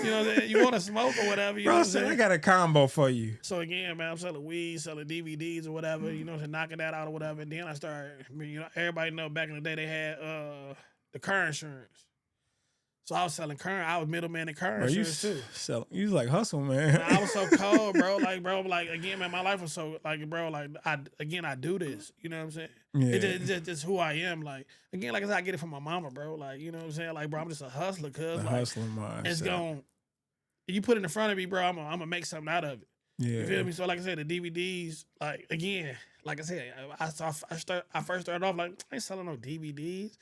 you know, you want to smoke or whatever. You know what I'm saying? I got a combo for you. So again, man, I'm selling weed, selling DVDs or whatever. You know, knocking that out or whatever. And then I started. You know, everybody know back in the day they had the car insurance. So I was selling car. I was middleman in car insurance too. You was like hustle, man. I was so cold, bro. Like again, man, my life was so bro. I do this. You know what I'm saying? Yeah. It's just who I am. Like again, like I said, I get it from my mama, bro. Like you know what I'm saying? Like bro, I'm just a hustler, cuz like hustling mindset. It's going. You put it in front of me, bro. I'm gonna make something out of it. Yeah. You feel me? So like I said, the DVDs, like again, like I said, I first started off like I ain't selling no DVDs.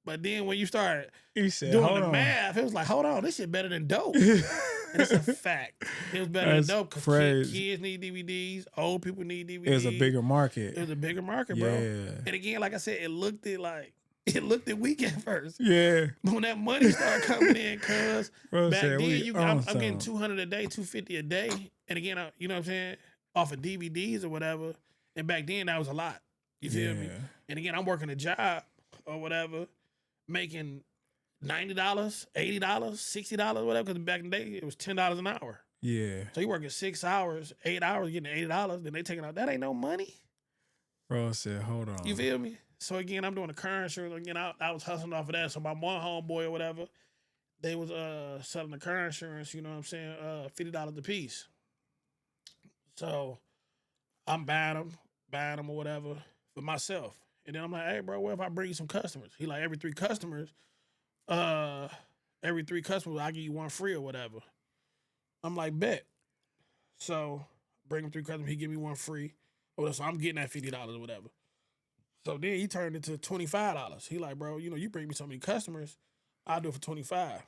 But then when you start doing the math, it was like, hold on, this shit better than dope. And it's a fact. It was better than dope because kids need DVDs, old people need DVDs. It's a bigger market. It was a bigger market, bro. And again, like I said, it looked weak at first. Yeah. But when that money started coming in, cuz back then I'm getting $200 a day, $250 a day. And again, you know what I'm saying? Off of DVDs or whatever. And back then that was a lot. You feel me? And again, I'm working a job or whatever, making $90, $80, $60, whatever. Because back in the day, it was $10 an hour. Yeah. So you working 6 hours, 8 hours, getting $80. Then they taking out. That ain't no money. Bro said, hold on. You feel me? So again, I'm doing the car insurance. Again, I was hustling off of that. So my one homeboy or whatever, they was selling the car insurance. You know what I'm saying? $50 a piece. So I'm buying them or whatever for myself. And then I'm like, hey, bro, what if I bring you some customers? He like, every three customers, I give you one free or whatever. I'm like, bet. So bring him 3 customers, he give me one free. So I'm getting that $50 or whatever. So then he turned it to $25. He like, bro, you know, you bring me so many customers, I'll do it for $25.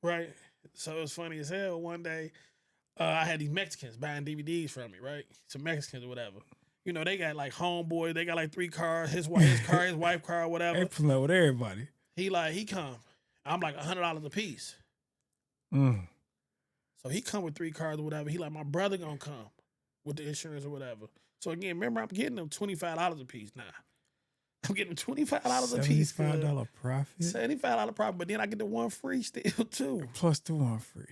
Right? So it was funny as hell. One day, I had these Mexicans buying DVDs from me, right? Some Mexicans or whatever. You know, they got like homeboy, they got like 3 cars, his car, his wife car, or whatever. They playing with everybody. He come. I'm like $100 a piece. So he come with 3 cars or whatever. He like, my brother gonna come with the insurance or whatever. So again, remember, I'm getting them $25 a piece now. I'm getting $25 a piece. $75 profit? $75 profit, but then I get the one free still too. Plus the one free.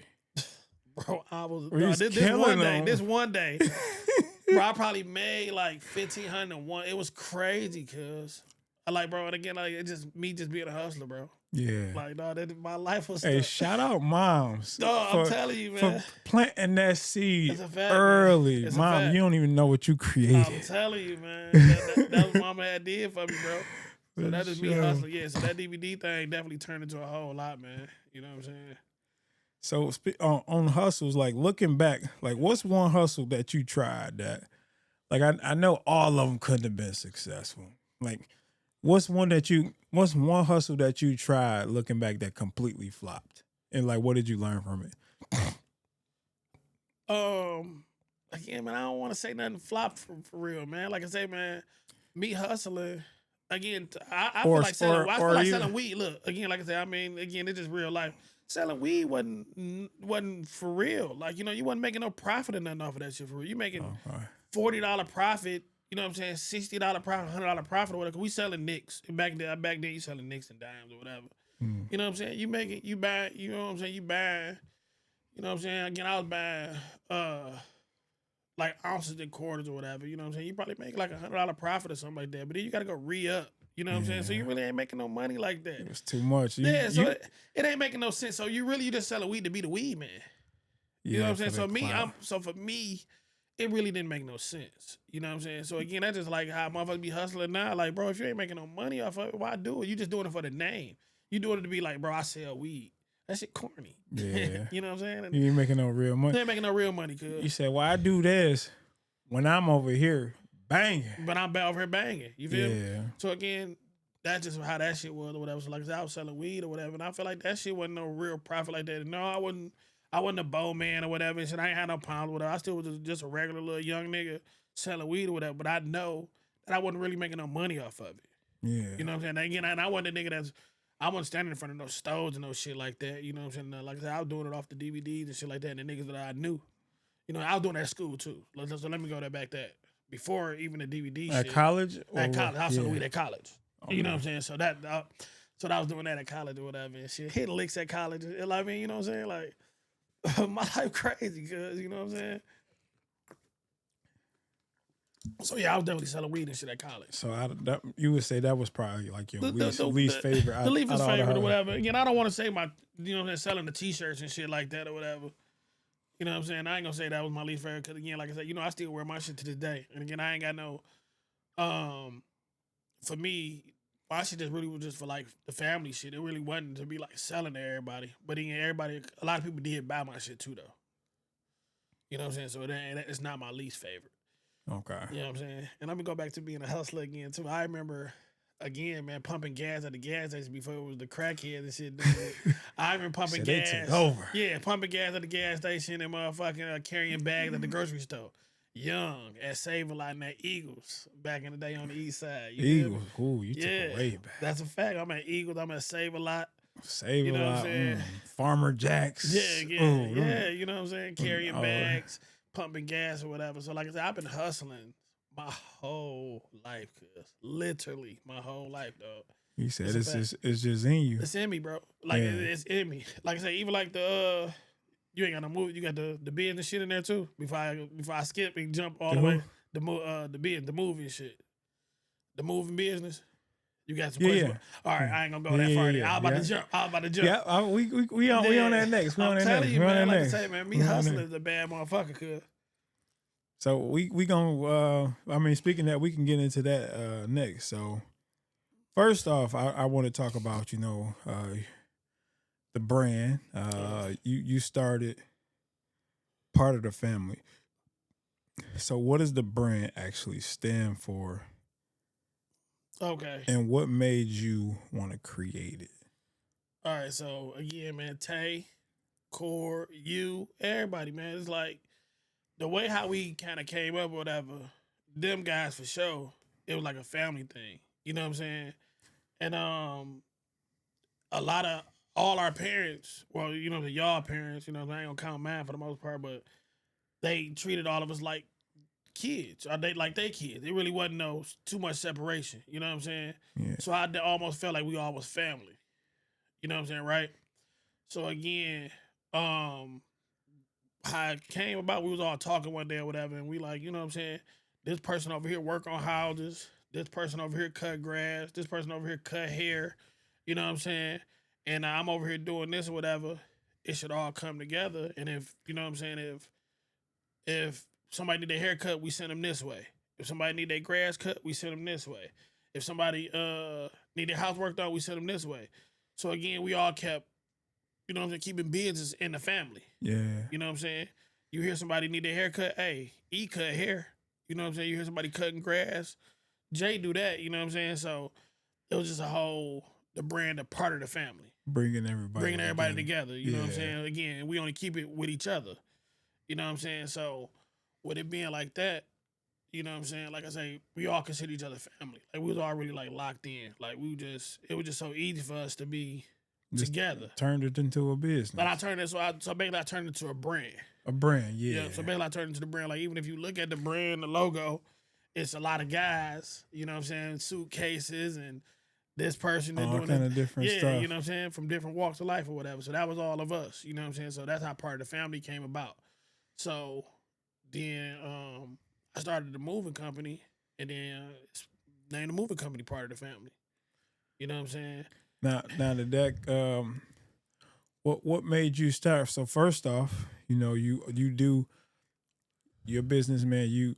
Bro, I was this one day, bro, I probably made like $1,500 It was crazy, cuz. I like, bro, and again, like, it's just me just being a hustler, bro. Yeah. Like, dog, my life was Hey, shout out moms. Dog, I'm telling you, man. For planting that seed Fact, early. Mom, you don't even know what you created. I'm telling you, man. That was mama had did for me, bro. So that is me hustling. Yeah, so that DVD thing definitely turned into a whole lot, man. You know what I'm saying? So on hustles, like looking back, like what's one hustle that you tried that, like I know all of them couldn't have been successful. Like what's one hustle that you tried looking back that completely flopped? And like what did you learn from it? Again, man, I don't want to say nothing flop for real, man. Like I say, man, me hustling. Again, I feel like selling weed. Look, again, like I said, I mean, again, it's just real life. Selling weed wasn't for real. Like, you know, you wasn't making no profit or nothing off of that shit for real. You making $40 profit, you know what I'm saying, $60 profit, $100 profit or whatever. We selling nicks. And back then you selling nicks and dimes or whatever. You know what I'm saying? You buy, you know what I'm saying? You buy, you know what I'm saying? Again, I was buying like ounces and quarters or whatever, you know what I'm saying? You probably make like $100 profit or something like that. But then you gotta go re-up. You know what I'm saying? So you really ain't making no money like that. It's too much. It ain't making no sense. So you just selling weed to be the weed man. You know what I'm saying? So for me, it really didn't make no sense. You know what I'm saying? So again, that's just like how motherfuckers be hustling now. Like, bro, if you ain't making no money off of it, why do it? You just doing it for the name. You doing it to be like, bro, I sell weed. That shit corny. Yeah. You know what I'm saying? You ain't making no real money. You ain't making no real money, cuz. You said, well, I do this when I'm over here banging. But I'm over here banging. You feel me? Yeah. So again, that's just how that shit was or whatever. So like I said, I was selling weed or whatever, and I feel like that shit wasn't no real profit like that. No, I wasn't a bowman or whatever and shit. I ain't had no problems with it. I still was just a regular little young nigga selling weed or whatever. But I know that I wasn't really making no money off of it. Yeah. You know what I'm saying? Again, and I wasn't a nigga I wasn't standing in front of no stores and no shit like that. You know what I'm saying? Like I said, I was doing it off the DVDs and shit like that, and the niggas that I knew. You know, I was doing that at school too. So let me go back that. Before even the DVD at shit. college? At college. I was selling weed at college. Okay. You know what I'm saying? So I was doing that at college or whatever and shit. Hitting licks at college. I mean, you know what I'm saying? Like, my life crazy, cuz, you know what I'm saying? So yeah, I was definitely selling weed and shit at college. So you would say that was probably like your least favorite. The least favorite or whatever. Again, I don't want to say you know what I'm saying, selling the t-shirts and shit like that or whatever. You know what I'm saying? I ain't gonna say that was my least favorite because again, like I said, you know, I still wear my shit to this day. And again, I ain't got no, for me, my shit just really was just for like the family shit. It really wasn't to be like selling to everybody. But again, a lot of people did buy my shit too though. You know what I'm saying? So it's not my least favorite. Okay. You know what I'm saying? And let me go back to being a hustler again too. I remember, again, man, pumping gas at the gas station before it was the crackheads and shit. I remember pumping gas. They took over. Yeah, pumping gas at the gas station and motherfucking carrying bags at the grocery store. Young at Save-A-Lot and at Eagles back in the day on the east side. Eagles, cool. You took it way back. That's a fact. I'm at Eagles. I'm at Save-A-Lot. Save you know a lot. What I'm saying? Farmer Jacks. Yeah. You know what I'm saying? Carrying bags, pumping gas or whatever. So like I said, I've been hustling my whole life, cuz. Literally my whole life, dog. You said it's just in you. It's in me, bro. Like it's in me. Like I say, even like you ain't got no movie. You got the business shit in there too. Before I skip and jump all the way, the movie and shit, the moving business. You got some questions. All right, I ain't gonna go that far. I was about to jump. Yeah, we on that next. I'm telling you, man. Like I say, man, me hustling is a bad motherfucker, cuz. So we gonna I mean, speaking of that, we can get into that next. So first off, I want to talk about, you know, the brand. You started part of the family. So what does the brand actually stand for? Okay. And what made you want to create it? All right, so again, man, Tay, Core, you, everybody, man, it's like the way how we kind of came up or whatever, them guys for sure, it was like a family thing. You know what I'm saying? And a lot of all our parents, well, you know, the y'all parents, you know, I ain't gonna count mine for the most part, but they treated all of us like kids. Or they like they kids. It really wasn't too much separation. You know what I'm saying? Yeah. So I almost felt like we all was family. You know what I'm saying, right? So again, how it came about, we was all talking one day or whatever, and we like, you know what I'm saying? This person over here work on houses. This person over here cut grass. This person over here cut hair. You know what I'm saying? And I'm over here doing this or whatever. It should all come together. And if, you know what I'm saying, if somebody need their hair cut, we send them this way. If somebody need their grass cut, we send them this way. If somebody need their house worked on, we send them this way. So again, we all kept, you know what I'm saying, keeping business in the family. Yeah. You know what I'm saying? You hear somebody need their hair cut, hey, E cut hair. You know what I'm saying? You hear somebody cutting grass, Jay do that. You know what I'm saying? So it was just the brand, a part of the family. Bringing everybody together. You know what I'm saying? Again, we only keep it with each other. You know what I'm saying? So with it being like that, you know what I'm saying? Like I say, we all consider each other family. Like we was all really like locked in. Like it was just so easy for us to be together. Turned it into a business. But I turned it, so basically I turned it into a brand. A brand, yeah. So basically I turned it into the brand. Like even if you look at the brand, the logo, it's a lot of guys, you know what I'm saying, suitcases and this person that all doing kind of different stuff. you know what I'm saying, from different walks of life or whatever. So that was all of us, you know what I'm saying? So that's how part of the family came about. So then I started the moving company, and then it's named the moving company part of the family. You know what I'm saying? Now the deck, what made you start? So first off, you know, you do, you're a businessman, you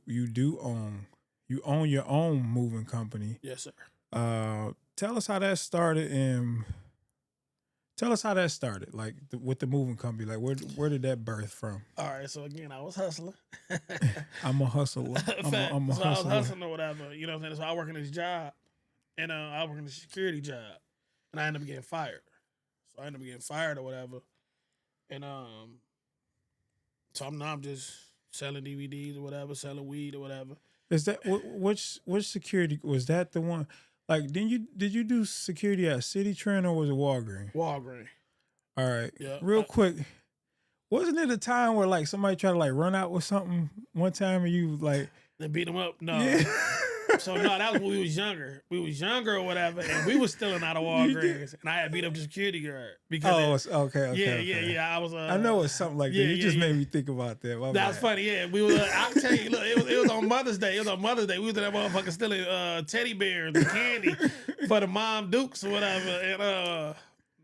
own your own moving company. Yes, sir. Tell us how that started, and tell us how that started, like with the moving company. Like where did that birth from? All right, so again, I was hustling. I'm a hustler. I'm a so hustler. I was hustling or whatever, you know what I'm saying? So I work in this job, and I work in the security job, and I ended up getting fired. So I ended up getting fired or whatever, and so I'm just selling DVDs or whatever, selling weed or whatever. Is that which security was that? The one, like, did you do security at City Trend or was it Walgreens? Walgreens. All right. Yeah. Real quick, wasn't it a time where like somebody tried to like run out with something one time and you like they beat them up? No. Yeah. So no, that was when we was younger. We was younger or whatever, and we was stealing out of Walgreens, and I had beat up the security guard because. Okay. Yeah. I was. I know it's something like that. You just made me think about that. That was funny. Yeah, we were. I'll tell you. Look, it was on Mother's Day. We was in that motherfucker stealing teddy bears and candy for the mom dukes or whatever. And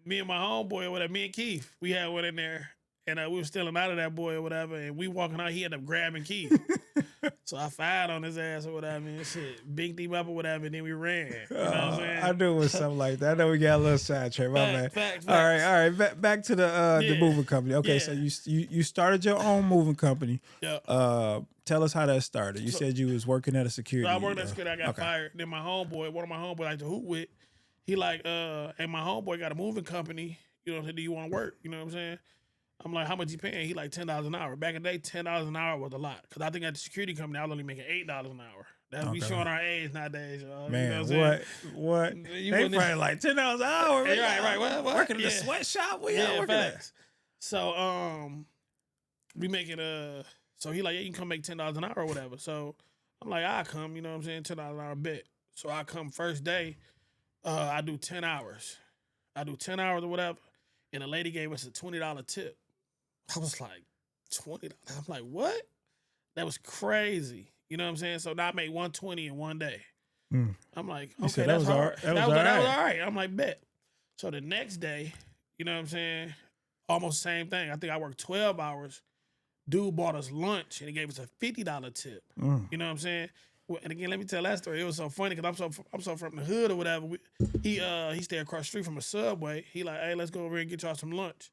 me and my homeboy or whatever, me and Keith, we had one in there. And we were stealing out of that boy or whatever, and we walking out, he ended up grabbing Keith. So I fired on his ass or whatever, and shit, binked him up or whatever, and then we ran. You know what I'm saying? I knew it was something like that. I know we got a little sidetracked. My bad. Facts. All right. Back to the moving company. Okay, so you started your own moving company. Yeah. Tell us how that started. You said you was working at a security. So I worked at security. I got fired. Then my homeboy, one of my homeboys like to hoop with, he like, and my homeboy got a moving company. You know what I'm saying? Do you want to work? You know what I'm saying? I'm like, how much you paying? He like $10 an hour. Back in the day, $10 an hour was a lot. Because I think at the security company, I was only making $8 an hour. That's we showing our age nowadays. Man, you know what? They probably like $10 an hour. Right. What? Working in a sweatshop? Working at? So, we making so he like, yeah, you can come make $10 an hour or whatever. So I'm like, I come, you know what I'm saying? $10 an hour bet. So I come first day, I do 10 hours. I do 10 hours or whatever. And the lady gave us a $20 tip. I was like, $20? I'm like, what? That was crazy. You know what I'm saying? So now I made $120 in one day. I'm like, okay, that's hard. That was all right. I'm like, bet. So the next day, you know what I'm saying? Almost same thing. I think I worked 12 hours. Dude bought us lunch and he gave us a $50 tip. You know what I'm saying? And again, let me tell that story. It was so funny because I'm so from the hood or whatever. He stayed across the street from a Subway. He like, hey, let's go over here and get y'all some lunch.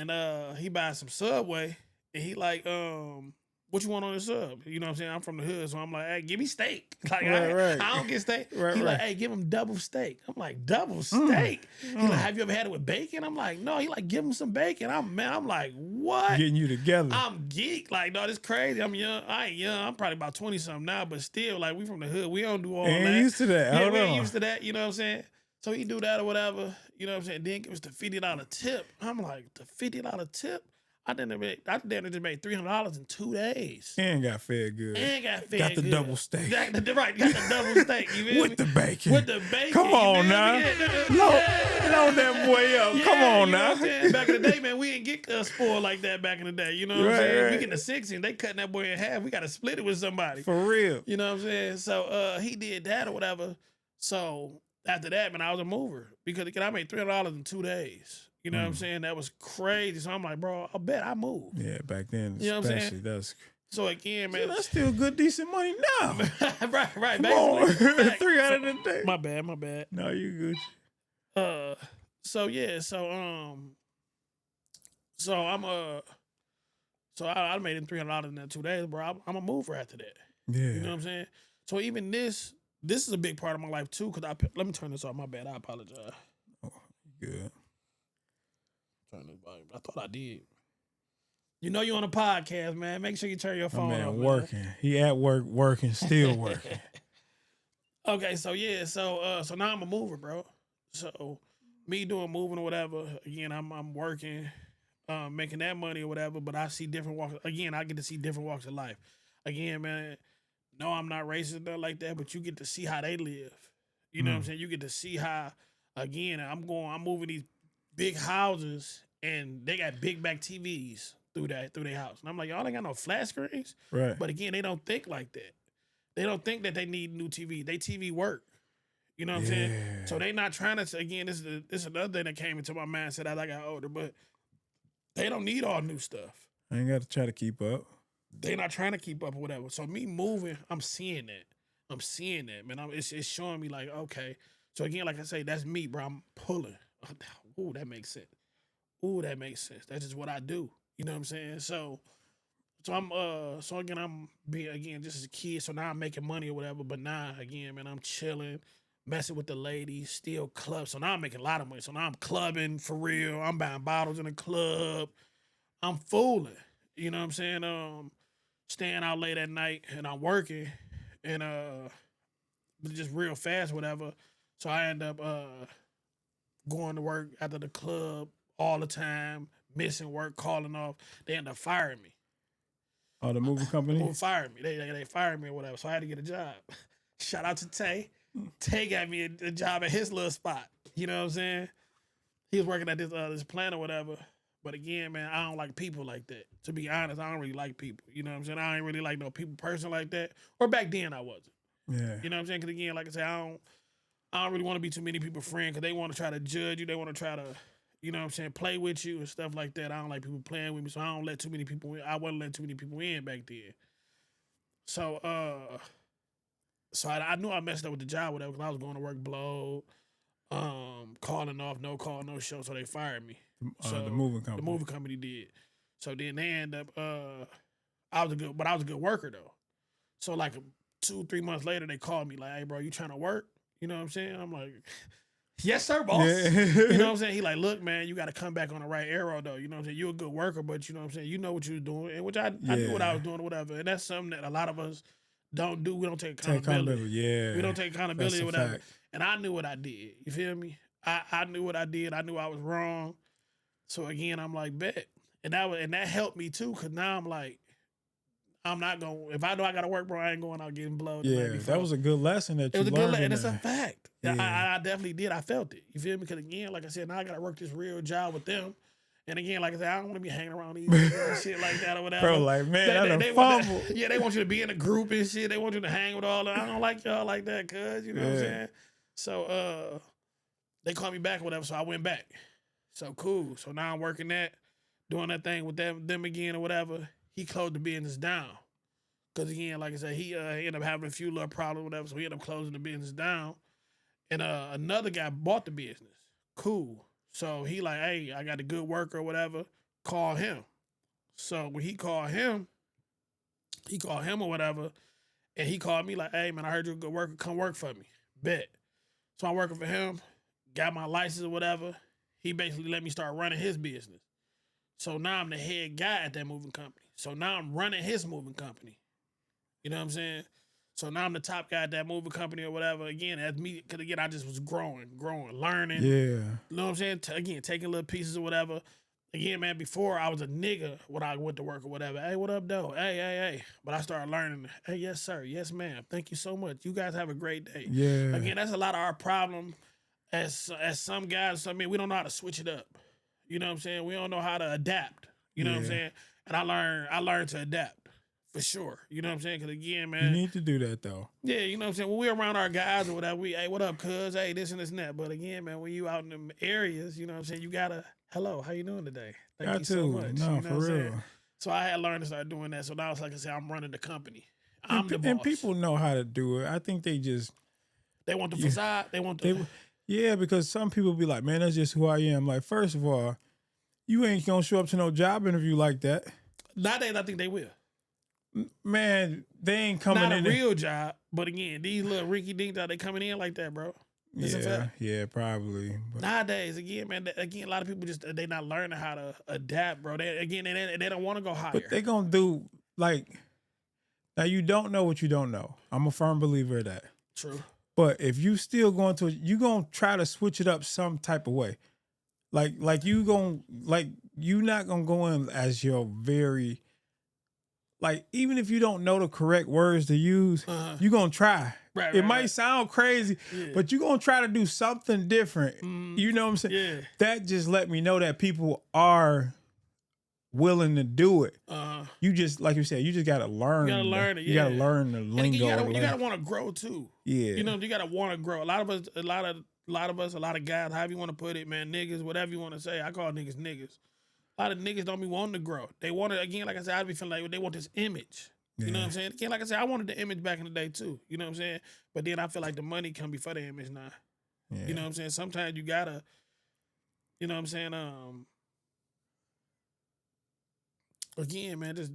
And he buys some Subway, and he like, what you want on the sub? You know what I'm saying? I'm from the hood, so I'm like, hey, give me steak. Like, I don't get steak. He like, hey, give him double steak. I'm like, double steak? He like, have you ever had it with bacon? I'm like, no. He like, give him some bacon. I'm like, what? Getting you together. I'm geek. Like, no, this crazy. I'm young. I ain't young. I'm probably about 20-something now, but still, like, we from the hood. We don't do all that. Ain't used to that. Yeah, we ain't used to that. You know what I'm saying? So he do that or whatever, you know what I'm saying? Then give us the $50 tip. I'm like, the $50 tip? I just made $300 in 2 days. And got fed good. Got the double steak. Got the double steak. You feel With me? the bacon. With the bacon. Come on now. Load that boy up. Come on now. Back in the day, man, we didn't get spoiled like that back in the day. You know what I'm saying? Right. We getting the 60 and they cutting that boy in half. We got to split it with somebody. For real. You know what I'm saying? So he did that or whatever. So after that, man, I was a mover because I made $300 in 2 days. You know what I'm saying? That was crazy. So I'm like, bro, I bet I moved. Yeah, back then, you know what I'm saying? That's... So again, man, that's still good, decent money now. right. Basically, 3 out of the day. My bad. No, you good. So I made him $300 in that 2 days, bro. I'm a mover after that. Yeah, you know what I'm saying. So even this is a big part of my life too. Cause let me turn this off. My bad. I apologize. Oh, good. Turn the volume. I thought I did. You know you on a podcast, man. Make sure you turn your phone off. Working. Man. He at work, working, still working. Okay, so now I'm a mover, bro. So me doing moving or whatever. Again, I'm working, making that money or whatever. But I see different walks. Again, I get to see different walks of life. Again, man. No, I'm not racist or like that, but you get to see how they live. You know what I'm saying? You get to see how. Again, I'm moving these big houses and they got big back TVs through their house. And I'm like, y'all ain't got no flat screens. Right. But again, they don't think like that. They don't think that they need new TV. They TV work. You know what I'm saying? So they not trying to, again, this is another thing that came into my mindset as I got older, but they don't need all new stuff. I ain't got to try to keep up. They not trying to keep up or whatever. So me moving, I'm seeing that, man. It's showing me like, okay. So again, like I say, that's me, bro. I'm pulling. Ooh, that makes sense. That's just what I do. You know what I'm saying? So I'm just as a kid. So now I'm making money or whatever. But now again, man, I'm chilling, messing with the ladies, still club. So now I'm making a lot of money. So now I'm clubbing for real. I'm buying bottles in the club. I'm fooling. You know what I'm saying? Staying out late at night and I'm working and just real fast, whatever. So I end up going to work after the club all the time, missing work, calling off. They end up firing me. Oh, the moving company? They fired me. They fired me or whatever. So I had to get a job. Shout out to Tay. Tay got me a job at his little spot. You know what I'm saying? He was working at this plant or whatever. But again, man, I don't like people like that. To be honest, I don't really like people. You know what I'm saying? I ain't really like no people person like that. Or back then I wasn't. Yeah. You know what I'm saying? Because again, like I said, I don't really want to be too many people friends because they want to try to judge you. They want to try to, you know what I'm saying, play with you and stuff like that. I don't like people playing with me, so I don't let too many people in. I wasn't letting too many people in back then. So, I knew I messed up with the job, whatever, because I was going to work blowed, calling off, no call, no show, so they fired me. So the moving company. The moving company did. So then they end up, I was a good worker though. So like 2-3 months later, they called me like, "Hey, bro, you trying to work?" You know what I'm saying? I'm like, "Yes, sir, boss." Yeah. You know what I'm saying? He like, "Look, man, you got to come back on the right arrow though. You know what I'm saying? You're a good worker, but you know what I'm saying? You know what you're doing," and which I knew what I was doing or whatever. And that's something that a lot of us don't do. We don't take accountability. Yeah. We don't take accountability or whatever. Fact. And I knew what I did. You feel me? I knew what I did. I knew I was wrong. So again, I'm like, bet. And that helped me too, because now I'm like, I'm not going, if I know I got to work, bro, I ain't going out getting blown. Yeah, that was a good lesson that you learned. It was a good lesson, and it's a fact. Yeah. I definitely did. I felt it. You feel me? Because again, like I said, now I got to work this real job with them. And again, like I said, I don't want to be hanging around these and shit like that or whatever. Bro, like, man, they fumble. Yeah, they want you to be in a group and shit. They want you to hang with all of them. I don't like y'all like that, cuz, you know what I'm saying? So, they called me back or whatever, so I went back. So, cool. So now I'm working that, doing that thing with them again or whatever. He closed the business down. Because again, like I said, he ended up having a few little problems or whatever, so he ended up closing the business down. And another guy bought the business. Cool. So he like, "Hey, I got a good worker or whatever. Call him." So when he called him or whatever, and he called me like, "Hey, man, I heard you're a good worker. Come work for me." Bet. So I'm working for him, got my license or whatever. He basically let me start running his business. So now I'm the head guy at that moving company. So now I'm running his moving company. You know what I'm saying? So now I'm the top guy at that moving company or whatever. Again, that's me, because again, I just was growing, learning. Yeah. You know what I'm saying? Again, taking little pieces or whatever. again, man, before I was a nigga when I went to work or whatever. Hey, what up, though? Hey. But I started learning. Hey, yes, sir. Yes, ma'am. Thank you so much. You guys have a great day. Yeah. Again, that's a lot of our problem as some guys. I mean, we don't know how to switch it up. You know what I'm saying? We don't know how to adapt. You know what I'm Yeah. saying? And I learned to adapt for sure. You know what I'm saying? Because again, You man, need to do that though. yeah, you know what I'm saying? When we're around our guys or whatever, hey, what up, cuz? Hey, this and this and that. But again, man, when you out in them areas, you know what I'm saying? You gotta, hello, how you doing today? Thank Got you to. so much. No, you know for what I'm saying? real. So I had learned to start doing that. So now it's like I said, I'm running the company. I'm the boss. And people know how to do it. I think they just They want the facade. They want the. yeah, because some people be like, man, that's just who I am. Like, first of all, you ain't gonna show up to no job interview like that. Nowadays, I think they will. Man, they ain't coming in. Not a real job, but again, these little rinky dinks out, they coming in like that, bro. It's a fact. Yeah, probably. But Nowadays, again, man, a lot of people just they not learning how to adapt, bro. They don't want to go higher. But they gonna do like now. You don't know what you don't know. I'm a firm believer of that. True. But if you still going to, you gonna try to switch it up some type of way. Like you not gonna go in as your very like even if you don't know the correct words to use, you gonna try. It might sound crazy, but you gonna try to do something different. You know what I'm saying? Yeah. That just let me know that people are willing to do it. You just like you said, you just gotta learn. You gotta learn it. You gotta learn the lingo. You gotta want to grow too. Yeah. You know, you gotta want to grow. A lot of guys, however you want to put it, man, niggas, whatever you want to say. I call niggas niggas. A lot of niggas don't be wanting to grow. They want to, again, like I said, I be feeling like they want this image. You know what I'm saying? Again, like I said, I wanted the image back in the day too. You know what I'm saying? But then I feel like the money come before the image now. Yeah. You know what I'm saying? Sometimes you gotta, you know what I'm saying? Again, man, just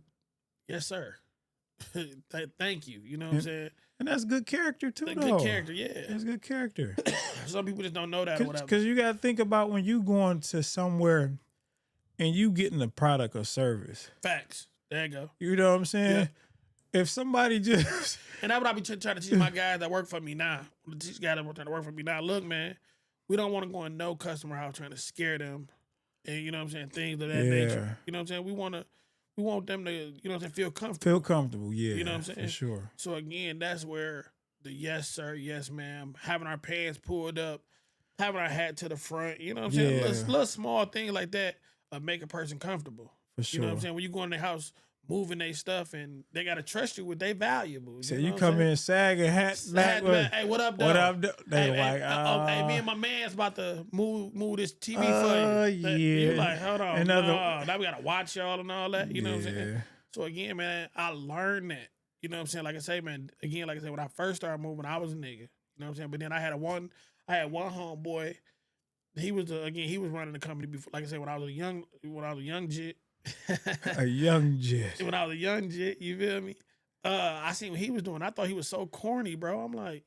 yes, sir. Thank you. You know what I'm saying? And that's good character too, though. Good character, yeah. That's good character. Some people just don't know that or whatever. Because you got to think about when you going to somewhere and you getting a product or service. Facts. There you go. You know what I'm saying? Yeah. If somebody just... And that's what I be trying to teach my guys that work for me now. These guys that trying to work for me now. Look, man, we don't want to go in no customer house trying to scare them. And you know what I'm saying? Things of that nature. You know what I'm saying? We want them to, you know what I'm saying, feel comfortable. Feel comfortable, yeah. You know what I'm saying? For sure. So again, that's where the yes, sir, yes, ma'am, having our pants pulled up, having our hat to the front, you know what I'm saying? Yeah. Little small things like that make a person comfortable. For sure. You know what I'm saying? When you go in their house, moving their stuff, and they got to trust you with their valuables. So you come in sagging, hat back. Hey, what up, though? What up, They hey, me and my man's about to move this TV for you. Yeah. You like, hold on. Now we got to watch y'all and all that. You know what I'm saying? So again, man, I learned that. You know what I'm saying? Like I say, man, again, like I said, when I first started moving, I was a nigga. You know what I'm saying? But then I had one homeboy. He was running the company before. Like I said, when I was a young jit. A young jit. When I was a young jit, you feel me? I seen what he was doing. I thought he was so corny, bro. I'm like,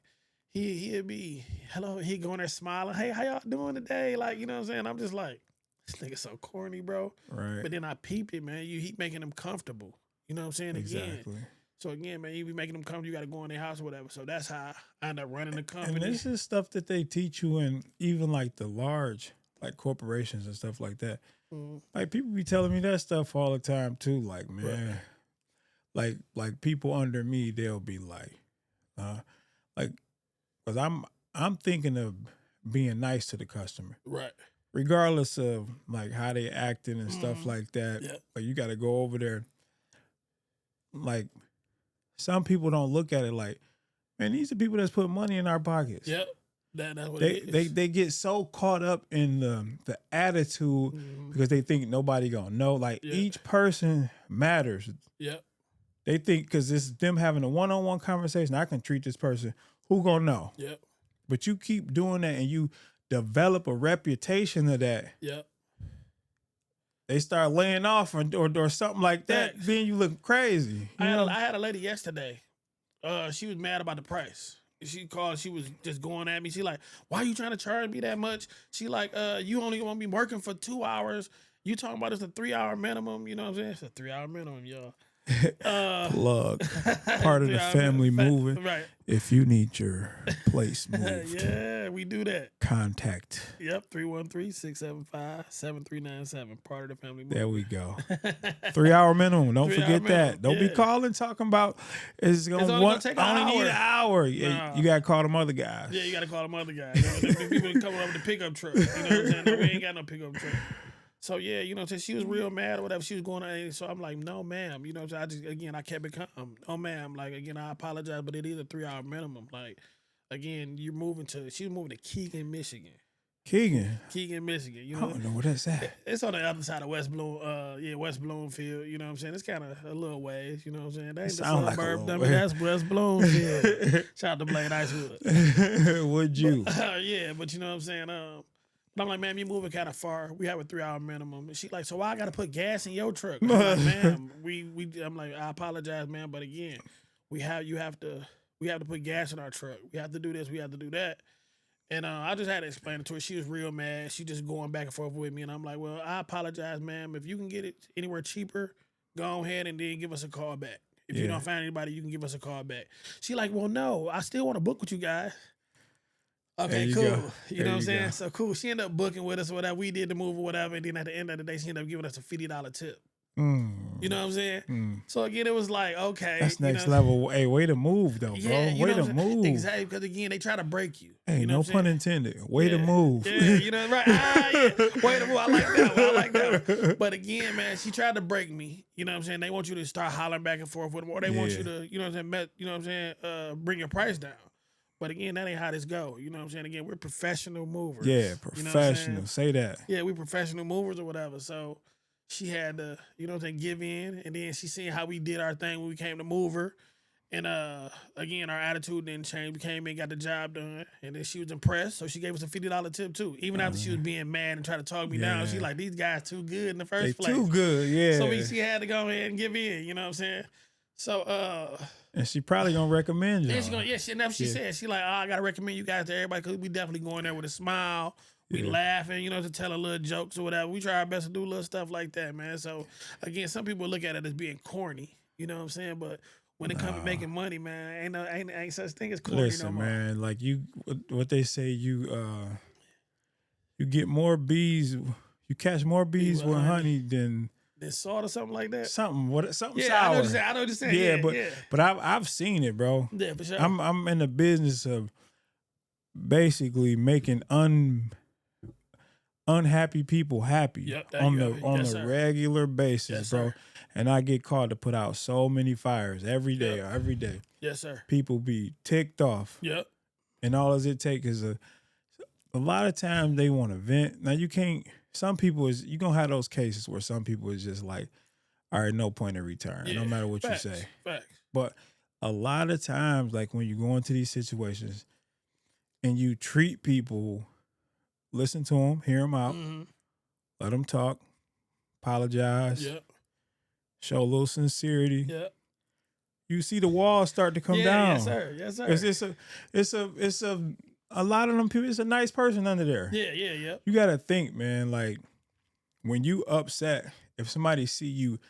he'd be, hello, he going there smiling. Hey, how y'all doing today? Like, you know what I'm saying? I'm just like, this nigga so corny, bro. Right. But then I peep it, man. He making them comfortable. You know what I'm saying? Exactly. Again. So again, man, you be making them comfortable. You got to go in their house or whatever. So that's how I end up running the company. And this is stuff that they teach you in even like the large, like corporations and stuff like that. Mm-hmm. Like people be telling me that stuff all the time too. Like, man, like people under me, they'll be like, because I'm thinking of being nice to the customer, right? Regardless of like how they acting and stuff like that. Yep. Like you got to go over there. Like some people don't look at it like, man, these are people that's putting money in our pockets. Yep. That's what it is. They get so caught up in the attitude because they think nobody gonna know. Like each person matters. Yep. They think because it's them having a one-on-one conversation, I can treat this person. Who gonna know? Yep. But you keep doing that and you develop a reputation of that. Yep. They start laying off or something like that. Then you look crazy. I had a lady yesterday. She was mad about the price. She called. She was just going at me. She like, why are you trying to charge me that much? She like, you only gonna be working for 2 hours. You talking about it's a 3 hour minimum. You know what I'm saying? It's a 3 hour minimum, y'all. Plug. Part of the family moving. Right. If you need your place moved. Yeah, we do that. Contact. Yep, 313-675-7397. Part of the family moving. There we go. 3 hour minimum. Don't forget that. Don't be calling talking about it's only gonna take an hour. Only need an hour. Yeah, you gotta call them other guys. Yeah, you gotta call them other guys. People coming up with the pickup truck. You know what I'm saying? No, we ain't got no pickup truck. So yeah, you know, she was real mad or whatever. She was going on. So I'm like, no, ma'am. You know, I kept it calm. Oh, ma'am. Like again, I apologize, but it is a 3 hour minimum. Like again, she was moving to Keegan, Michigan. Keegan, Michigan. You know, I don't know where that's at. It's on the other side of West Bloomfield. You know what I'm saying? It's kind of a little ways. You know what I'm saying? That ain't the suburb. Like that's West Bloomfield. Shout out to Blade Icewood. Would you? Yeah, but you know what I'm saying? But I'm like, ma'am, you're moving kind of far. We have a 3 hour minimum. And she like, so why I got to put gas in your truck? I'm like, ma'am, I'm like, I apologize, ma'am, but again, we have to put gas in our truck. We have to do this. We have to do that. And I just had to explain it to her. She was real mad. She just going back and forth with me. And I'm like, well, I apologize, ma'am. If you can get it anywhere cheaper, go ahead and then give us a call back. If you don't find anybody, you can give us a call back. She like, well, no, I still want to book with you guys. Okay, cool. You know what I'm saying? So cool. She ended up booking with us or whatever. We did the move or whatever. And then at the end of the day, she ended up giving us a $50 tip. You know what I'm saying? So again, it was like, okay. That's next level. Hey, way to move though, bro. Way to move. Exactly. Because again, they try to break you. Hey, you know no pun intended. Way to move. Yeah, you know, right. Way to move. I like that one. But again, man, she tried to break me. You know what I'm saying? They want you to start hollering back and forth with them. Or they want you to, you know what I'm saying, bring your price down. But again, that ain't how this go. You know what I'm saying? Again, we're professional movers. Yeah, professional. You know say that. Yeah, we're professional movers or whatever. So she had to, you know what I'm saying, give in. And then she seen how we did our thing when we came to move her. And again, our attitude didn't change. We came in, got the job done. And then she was impressed. So she gave us a $50 tip too. Even after she was being mad and trying to talk me down. She like, these guys too good in the first place. Too good, yeah. So she had to go ahead and give in, you know what I'm saying? So and she probably gonna recommend you. She said, she like, I gotta recommend you guys to everybody because we definitely going there with a smile. We laughing, you know, to tell a little jokes or whatever. We try our best to do little stuff like that, man. So again, some people look at it as being corny, you know what I'm saying? But when it comes to making money, man, ain't such thing as corny no more. Man, like what they say, you get more bees, you catch more bees with honey than salt or something like that. Something sour. I know what you're saying. But I've seen it, bro. Yeah, for sure. I'm in the business of basically making unhappy people happy on a regular basis, bro. And I get called to put out so many fires every day. Yes, sir. People be ticked off. Yep. And all it takes is a lot of times they want to vent. Now you can't. Some people you gonna have those cases where some people is just like, all right, no point of return, no matter what you say. Facts. But a lot of times, like when you go into these situations and you treat people, listen to them, hear them out, let them talk, apologize, show a little sincerity. You see the walls start to come down. Yes, sir. It's a lot of them people, it's a nice person under there. Yeah. You got to think, man, like when you upset, if somebody see you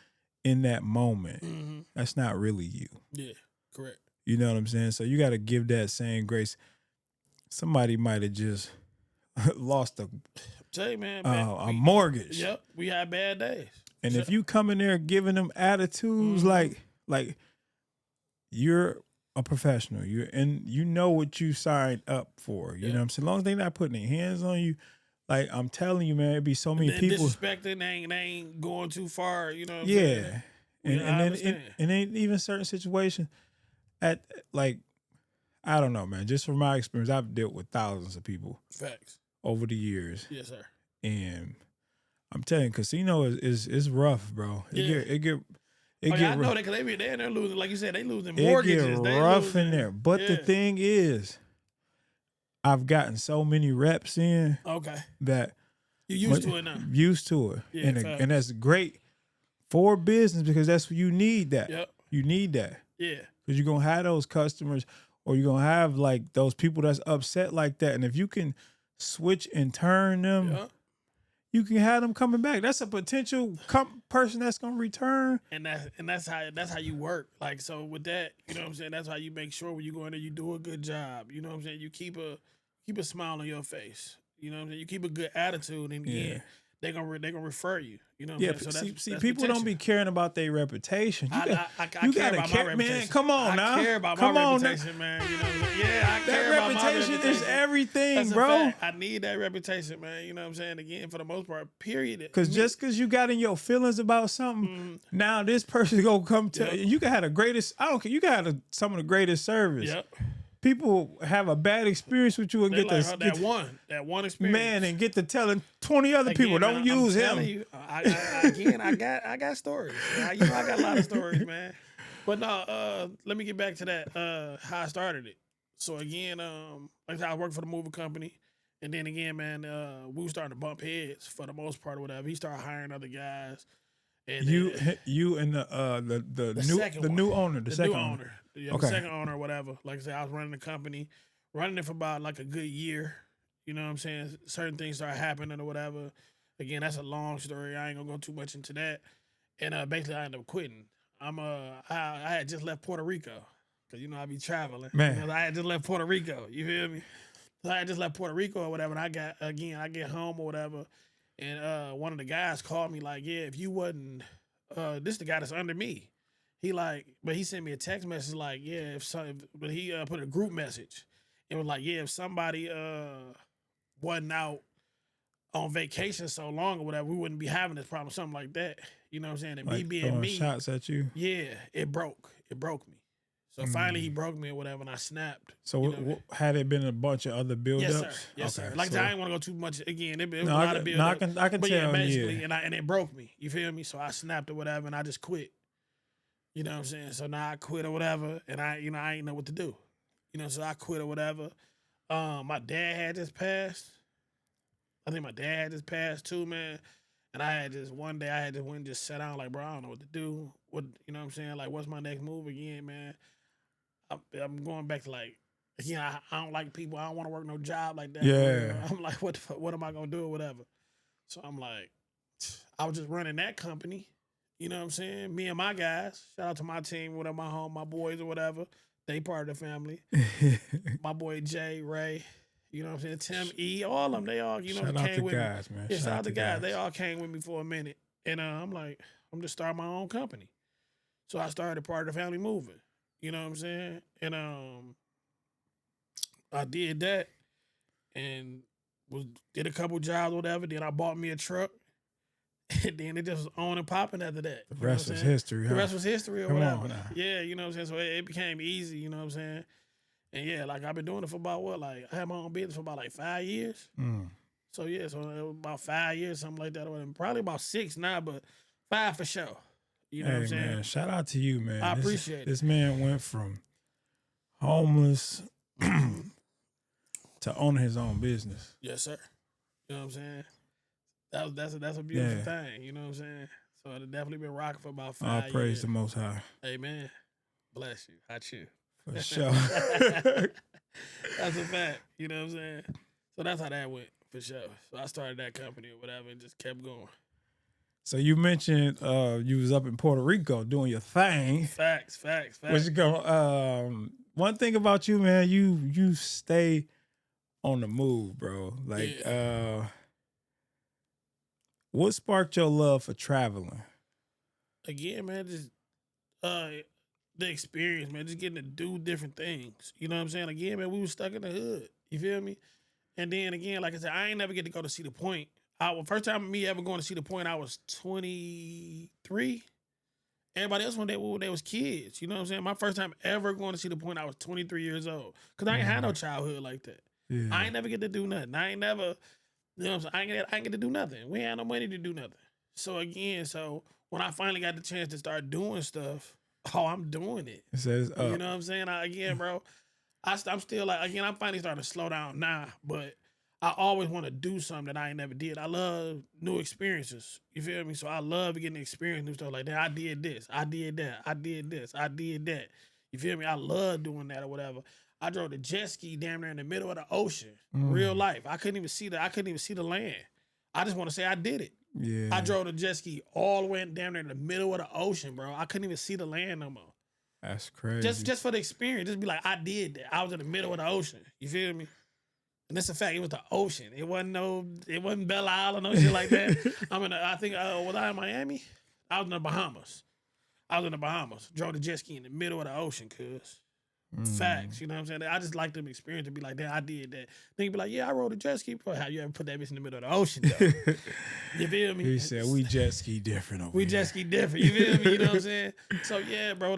in that moment, that's not really you. Yeah, correct. You know what I'm saying? So you got to give that same grace. Somebody might have just lost a mortgage. Yep, we had bad days. And if you come in there giving them attitudes like you're a professional, you know what you signed up for. You know what I'm saying? As long as they not putting their hands on you, like I'm telling you, man, it'd be so many people disrespecting. They ain't going too far. You know what I'm saying? And then even certain situations at like I don't know, man. Just from my experience, I've dealt with thousands of people. Facts. Over the years. Yes, sir. And I'm telling you, casino is rough, bro. It get I know that because they're losing, like you said, they losing mortgages. It get rough in there. But the thing is, I've gotten so many reps in. Okay. That you're used to it now. Used to it. Yeah, and that's great for business because that's what you need that. Yep. You need that. Yeah. Because you're going to have those customers or you're going to have like those people that's upset like that. And if you can switch and turn them, you can have them coming back. That's a potential person that's gonna return. And that's how you work. Like, so with that, you know what I'm saying? That's how you make sure when you go in there you do a good job. You know what I'm saying? You keep a smile on your face. You know what I'm saying? You keep a good attitude, and again, they gonna refer you. You know what I'm saying? So see, that's people potential. don't be caring about their reputation. You I care about my reputation. Man, come on now. I care about my reputation, man. You know what I'm saying? Yeah, I care about my reputation. That reputation is everything, that's bro. A fact. I need that reputation, man. You know what I'm saying? Again, for the most part, period. Because just because you got in your feelings about something, now this person gonna come tell you. You can have the greatest. I don't care. You can have some of the greatest service. Yep. People have a bad experience with you and They get like that one experience, man, and get to telling 20 other people don't use him. You, I got stories. I got a lot of stories, man. But no, let me get back to that. How I started it. So again, like I worked for the movie company, and then again, man, we were starting to bump heads for the most part or whatever. He started hiring other guys. And you and the new owner, the second owner. Yeah, okay. The second owner or whatever. Like I said, I was running the company, running it for about like a good year. You know what I'm saying? Certain things started happening or whatever. Again, that's a long story. I ain't gonna go too much into that. And basically, I ended up quitting. I had just left Puerto Rico because I be traveling. Man, I had just left Puerto Rico. You feel me? So I had just left Puerto Rico or whatever. And I get home or whatever, and one of the guys called me like, "Yeah, if you wasn't, this is the guy that's under me." But he sent me a text message like, yeah, but he put a group message. It was like, yeah, if somebody wasn't out on vacation so long or whatever, we wouldn't be having this problem, something like that. You know what I'm saying? And like me being me, shots at you. Yeah, it broke me. So finally he broke me or whatever, and I snapped. So had it been a bunch of other build-ups? Yes, sir. Like I didn't want to go too much. Again, it was a lot of build-up. I can but tell. Yeah, basically, and it broke me. You feel me? So I snapped or whatever, and I just quit. You know what I'm saying? So now I quit or whatever, and I ain't know what to do. So I quit or whatever. My dad had just passed. I think my dad had just passed too, man. And I had just one day I had just went and just sat down like, bro, I don't know what to do. What I'm saying? Like, what's my next move again, man? I'm going back to like, I don't like people. I don't want to work no job like that. Yeah. I'm like, what am I gonna do or whatever? So I'm like, I was just running that company. You know what I'm saying? Me and my guys. Shout out to my team, whatever, my home, my boys or whatever. They part of the family. My boy Jay, Ray, you know what I'm saying? Tim, E, all of them. They all, came with guys, me. Man. Yeah, shout out to guys. They all came with me for a minute. And I'm like, I'm just starting my own company. So I started part of the family moving. You know what I'm saying? And I did that and did a couple jobs or whatever. Then I bought me a truck. And then it just was on and popping after that. The rest was history. The rest was history or whatever. Now. Yeah, you know what I'm saying? So it became easy, you know what I'm saying? And yeah, like I've been doing it for about I had my own business for about like 5 years. So yeah, so it was about 5 years, something like that. Probably about 6 now, but 5 for sure. You know what I'm saying? Man, shout out to you, man. I appreciate it. This man went from homeless to owning his own business. Yes, sir. You know what I'm saying? That's a beautiful thing. You know what I'm saying? So it's definitely been rocking for about 5 years. All praise the Most High. Amen. Bless you. Hot you. For sure. That's a fact. You know what I'm saying? So that's how that went, for sure. So I started that company or whatever and just kept going. So you mentioned you was up in Puerto Rico doing your thing. Facts. What's going? One thing about you, man, you stay on the move, bro. Like, what sparked your love for traveling? Again, man, just the experience, man, just getting to do different things. You know what I'm saying? Again, man, we was stuck in the hood. You feel me? And then again, like I said, I ain't never get to go to see the point. First time me ever going to see the point, I was 23. Everybody else when they was kids. You know what I'm saying? My first time ever going to see the point, I was 23 years old. Because I ain't had no childhood like that. Yeah. I ain't never get to do nothing. I ain't never, you know what I'm saying? I ain't get to do nothing. We ain't had no money to do nothing. So again, when I finally got the chance to start doing stuff, I'm doing it. It says, you know what I'm saying? Bro, I'm still like, again, I'm finally starting to slow down now, but I always want to do something that I ain't never did. I love new experiences. You feel me? So I love getting to experience new stuff like that. I did this. I did that. I did this. I did that. You feel me? I love doing that or whatever. I drove the jet ski damn near in the middle of the ocean. Real life. I couldn't even see the land. I just want to say I did it. Yeah. I drove the jet ski all the way down there in the middle of the ocean, bro. I couldn't even see the land no more. That's crazy. Just for the experience, just be like, I did that. I was in the middle of the ocean. You feel me? And that's a fact. It was the ocean. It wasn't Belle Isle or no shit like that. Was I in Miami? I was in the Bahamas. Drove the jet ski in the middle of the ocean, cuz. Facts, you know what I'm saying? I just like them experience to be like, damn, I did that. Then you be like, yeah, I rode a jet ski. Bro, have you ever put that bitch in the middle of the ocean, though? You feel me? He said, we jet ski different over We here. jet ski different. You feel me? You know what I'm saying? So, yeah, bro,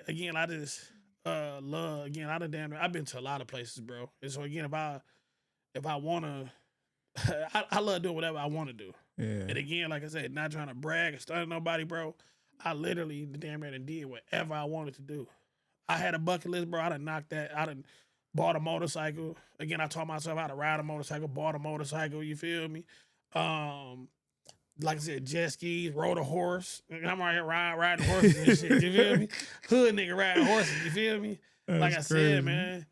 again, I just love, again, I've been to a lot of places, bro. And so, again, if I want to, I love doing whatever I want to do. Yeah. And again, like I said, not trying to brag or stunt nobody, bro. I literally damn near did whatever I wanted to do. I had a bucket list, bro. I done knocked that. I done bought a motorcycle. Again, I taught myself how to ride a motorcycle, bought a motorcycle, you feel me? Like I said, jet skis, rode a horse. I'm right here riding horses and shit, you feel me? Hood nigga riding horses, you feel me? That's like I crazy. said, man,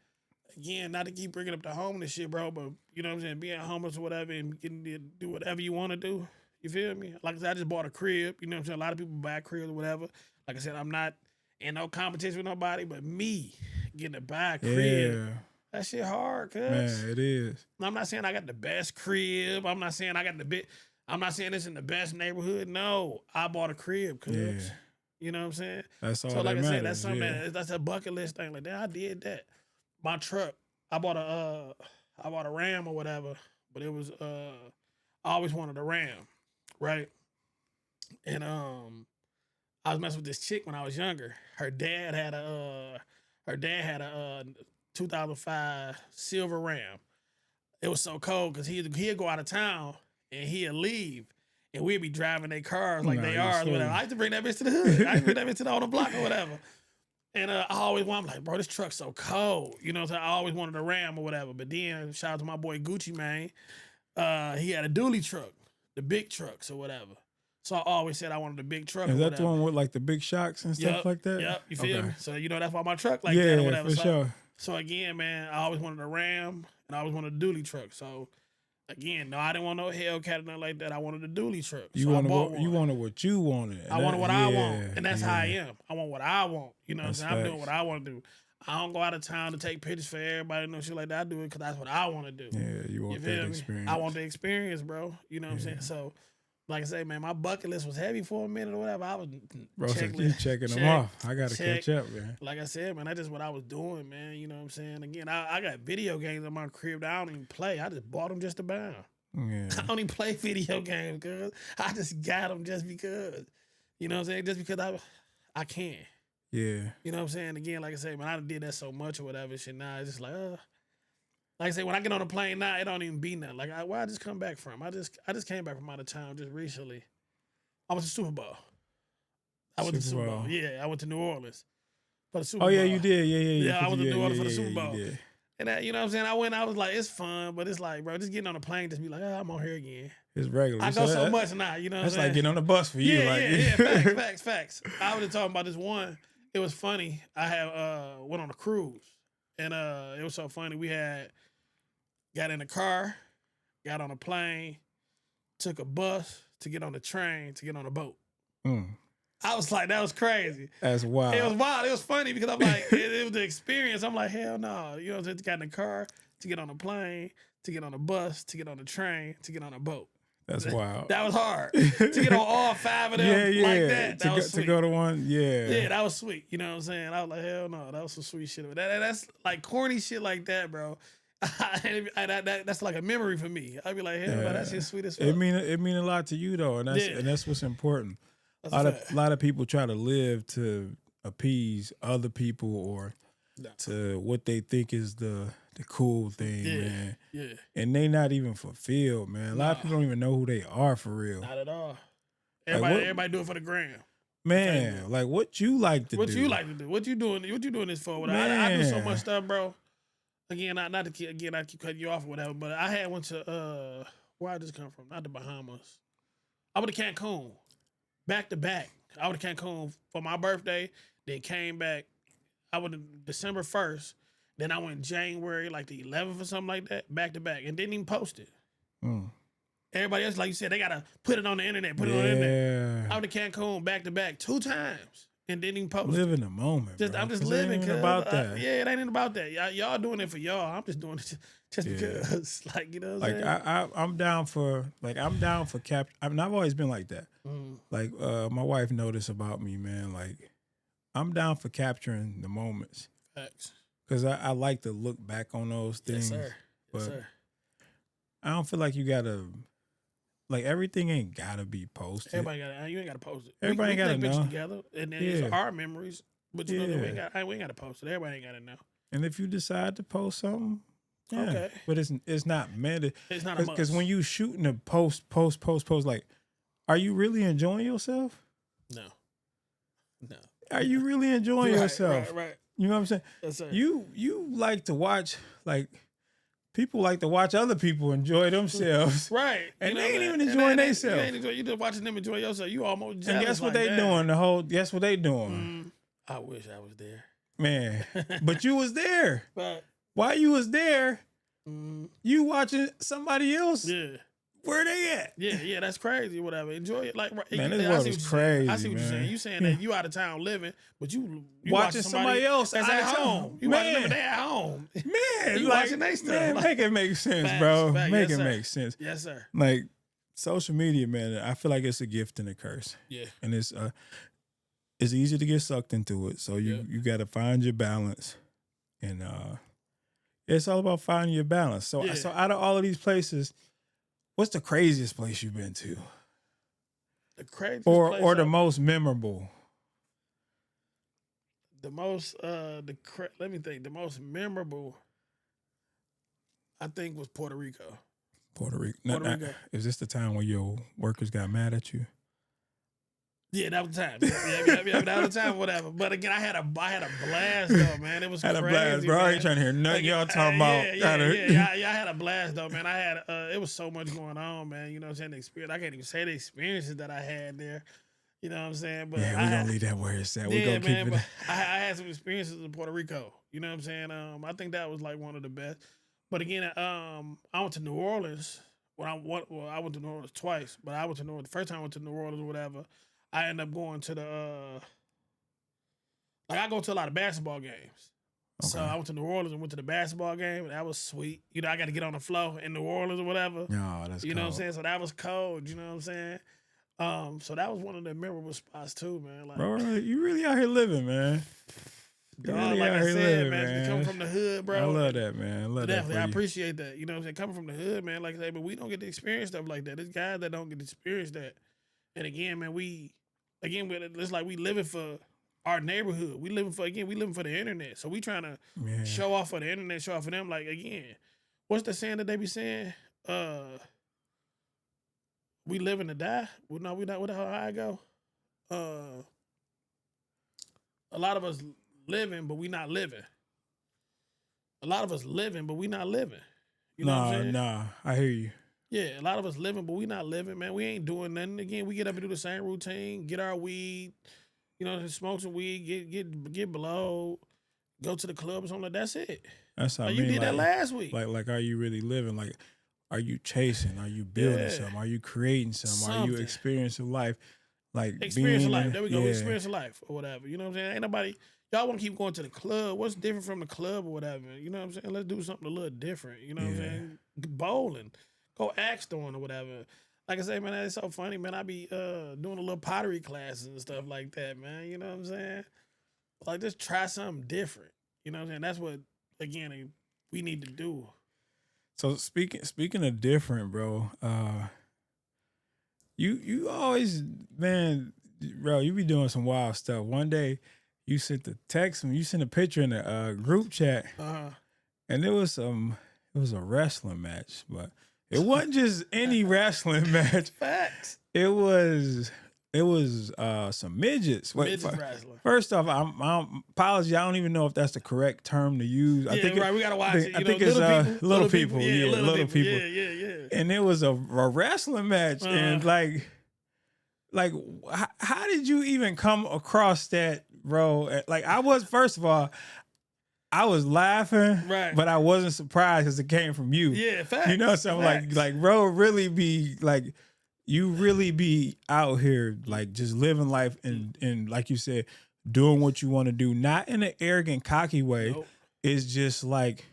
again, not to keep bringing up the homeless shit, bro, but you know what I'm saying? Being homeless or whatever and getting to do whatever you want to do, you feel me? Like I said, I just bought a crib, you know what I'm saying? A lot of people buy cribs or whatever. Like I said, I'm not in no competition with nobody, but me getting to buy a crib, that shit hard, cuz. Man, it is. I'm not saying I got the best crib. I'm not saying I got I'm not saying it's in the best neighborhood. No, I bought a crib, cuz. Yeah. You know what I'm saying? That's all so like that I matters. said, that's something that's a bucket list thing. Like that, I did that. My truck, I bought a Ram or whatever, but it was I always wanted a Ram, right? And I was messing with this chick when I was younger. Her dad had a 2005 silver Ram. It was so cold because he'd go out of town and he'd leave. And we'd be driving their cars like they are. Whatever. I used to bring that bitch to the hood. I used to bring that bitch to the on the block or whatever. And I'm like, bro, this truck's so cold. You know what I'm saying? I always wanted a Ram or whatever. But then, shout out to my boy Gucci, man. He had a dually truck, the big trucks or whatever. So I always said I wanted a big truck. Is that the one with like the big shocks and stuff like that? Yep, you feel me? So, that's why my truck like that or whatever. For sure. So again, man, I always wanted a Ram and I always wanted a dually truck. So again, no, I didn't want no Hellcat or nothing like that. I wanted a dually truck. You wanted what you wanted. I wanted what I want. And that's how I am. I want what I want. You know what I'm saying? I'm doing what I want to do. I don't go out of town to take pictures for everybody, no shit like that. I do it because that's what I want to do. Yeah, you want that experience. I want the experience, bro. You know what I'm saying? So, like I say, man, my bucket list was heavy for a minute or whatever. I was checking them off. I got to catch up, man. Like I said, man, that's just what I was doing, man. You know what I'm saying? Again, I got video games in my crib that I don't even play. I just bought them just to buy them. Yeah. I don't even play video games, cuz. I just got them just because. You know what I'm saying? Just because I can. Yeah. You know what I'm saying? Again, like I said, man, I did that so much or whatever shit. Now it's just like I say, when I get on a plane now, it don't even be nothing. Like, where I just come back from? I just came back from out of town just recently. I went to Super Bowl. I went to Super Bowl. Yeah, I went to New Orleans for the Super Bowl. Oh, yeah, you did. Yeah. Yeah, I went to New Orleans for the Super Bowl. You did. And you know what I'm saying? I was like, it's fun, but it's like, bro, just getting on a plane, just be like, I'm on here again. It's regular. I go so much now, you know what I'm saying? That's like getting on the bus for you. Yeah. Facts. I was just talking about this one. It was funny. I had went on a cruise, and it was so funny. We got in the car, got on a plane, took a bus to get on the train to get on a boat. I was like, that was crazy. That's wild. It was wild. It was funny because I'm like, it was the experience. I'm like, hell no. You know what I'm saying? Got in the car to get on a plane, to get on a bus, to get on a train, to get on a boat. That's wild. That was hard. To get on all five of them like that. That was sweet. To go to one, yeah, that was sweet. You know what I'm saying? I was like, hell no. That was some sweet shit. That's like corny shit like that, bro. That's like a memory for me. I'd be like, hell no, that shit's sweet as fuck. It mean a lot to you though, and that's what's important. A lot of people try to live to appease other people or to what they think is the cool thing, man. Yeah. And they not even fulfilled, man. A lot of people don't even know who they are for real. Not at all. Everybody do it for the gram. Man, like what you like to do. What you like to do. What you doing this for? I do so much stuff, bro. Again, not to keep cutting you off or whatever, but I went to where I just come from, not the Bahamas. I went to Cancun. Back to back. I went to Cancun for my birthday, then came back. I went December 1st. Then I went January, like the 11th or something like that, back to back, and didn't even post it. And Everybody else, like you said, they gotta put it on the internet. Put it on the internet. I went to Cancun back to back 2 times and didn't even post. Live in the moment. Bro. I'm just living. It ain't about that. Yeah, it ain't even about that. Y'all doing it for y'all. I'm just doing it just because, like, you know what I'm saying? I'm down for cap. I've always been like that. Like my wife noticed about me, man. Like I'm down for capturing the moments. Facts. Because I like to look back on those things. Yes, sir. But Yes, sir. I don't feel like you gotta, like everything ain't gotta be posted. You ain't gotta post it. Everybody ain't gotta know. Pictures together, and then it's our memories. But you know, we ain't gotta post it. Everybody ain't gotta know. And if you decide to post something, okay. But it's not meant. It's not a must. Because when you shooting a post, like, are you really enjoying yourself? No. Are you really enjoying yourself? Right. You know what I'm saying? Yes, sir. You like to watch, like, people like to watch other people enjoy themselves. Right. And they ain't even enjoying themselves. You just watching them enjoy yourself. You almost jealous. And guess what they doing? Guess what they doing? I wish I was there. Man. But you was there. Right. While you was there, you watching somebody else. Yeah. Where they at? Yeah, that's crazy. Whatever, enjoy it. Like, man, this world is crazy. I see what you're saying. You saying that you out of town living, but you watching somebody else that's at home. You watching them, they at home. Man, you like, watching they stuff. Man, like, make it make sense, bro. Make it make sense. Yes, sir. Like social media, man. I feel like it's a gift and a curse. Yeah, and it's easy to get sucked into it. So you got to find your balance, and it's all about finding your balance. So out of all of these places, what's the craziest place you've been to? The craziest or the most memorable? The most let me think. The most memorable, I think, was Puerto Rico. Puerto Rico. Is this the time when your workers got mad at you? Yeah, that was the time. Yeah, that was the time, whatever. But again, I had a blast though, man. It was crazy. A blast, bro. I ain't trying to hear nothing y'all talking about. I had a blast though, man. I had it was so much going on, man. You know what I'm saying? The experience. I can't even say the experiences that I had there. You know what I'm saying? But yeah, we're gonna leave that where it's at. We're gonna keep it. I had some experiences in Puerto Rico. You know what I'm saying? I think that was like one of the best. But again, I went to New Orleans. I went to New Orleans twice, but I went to New Orleans the first time I went to New Orleans or whatever. I end up going to I go to a lot of basketball games. Okay. So I went to New Orleans and went to the basketball game. And that was sweet. You know, I got to get on the floor in New Orleans or whatever. No, that's you know what I'm saying? So that was cold. You know what I'm saying? So that was one of the memorable spots too, man. Like, bro, you really out here living, man. Really like I said, living, man. Coming from the hood, bro. I love that, man. I love definitely, that. I appreciate that. You know what I'm saying? Coming from the hood, man. Like I say, but we don't get to experience stuff like that. There's guys that don't get to experience that. And again, man, it's like we living for our neighborhood. We living for the internet. So we trying to show off for the internet, show off for them. Like, again, what's the saying that they be saying? We living to die. Well, no, we not. What the hell? How I go? A lot of us living, but we not living. A lot of us living, but we not living. You know what I'm saying? Nah, I hear you. Yeah, a lot of us living, but we not living, man. We ain't doing nothing. Again, we get up and do the same routine, get our weed, you know, smoke some weed, get below, go to the club or something. That's it. That's how like, you did that last week. Like, are you really living? Like, are you chasing? Are you building something? Are you creating something? Are you experiencing life? Like experience life. There we go. Experience life or whatever. You know what I'm saying? Ain't nobody. Y'all want to keep going to the club. What's different from the club or whatever? You know what I'm saying? Let's do something a little different. You know what I'm saying? Bowling. Go axe throwing or whatever. Like I say, man, it's so funny, man. I be doing a little pottery classes and stuff like that, man. You know what I'm saying? Like, just try something different. You know what I'm saying? That's what, again, we need to do. So speaking of different, bro, you always, man, bro, you be doing some wild stuff. One day, you sent a picture in the group chat, and it was a wrestling match, but it wasn't just any wrestling match. Facts. It was some midgets. Midget wrestling. First off, I'm apology. I don't even know if that's the correct term to use. I think right. We gotta watch it. I think it's little people. Yeah, little people. Yeah. And it was a wrestling match, and like, how did you even come across that, bro? Like, I was, first of all, I was laughing, Right. but I wasn't surprised because it came from you. Yeah, facts. You know, so I'm like, bro, really be like, you really be out here like just living life and like you said, doing what you want to do, not in an arrogant, cocky way. Nope. It's just like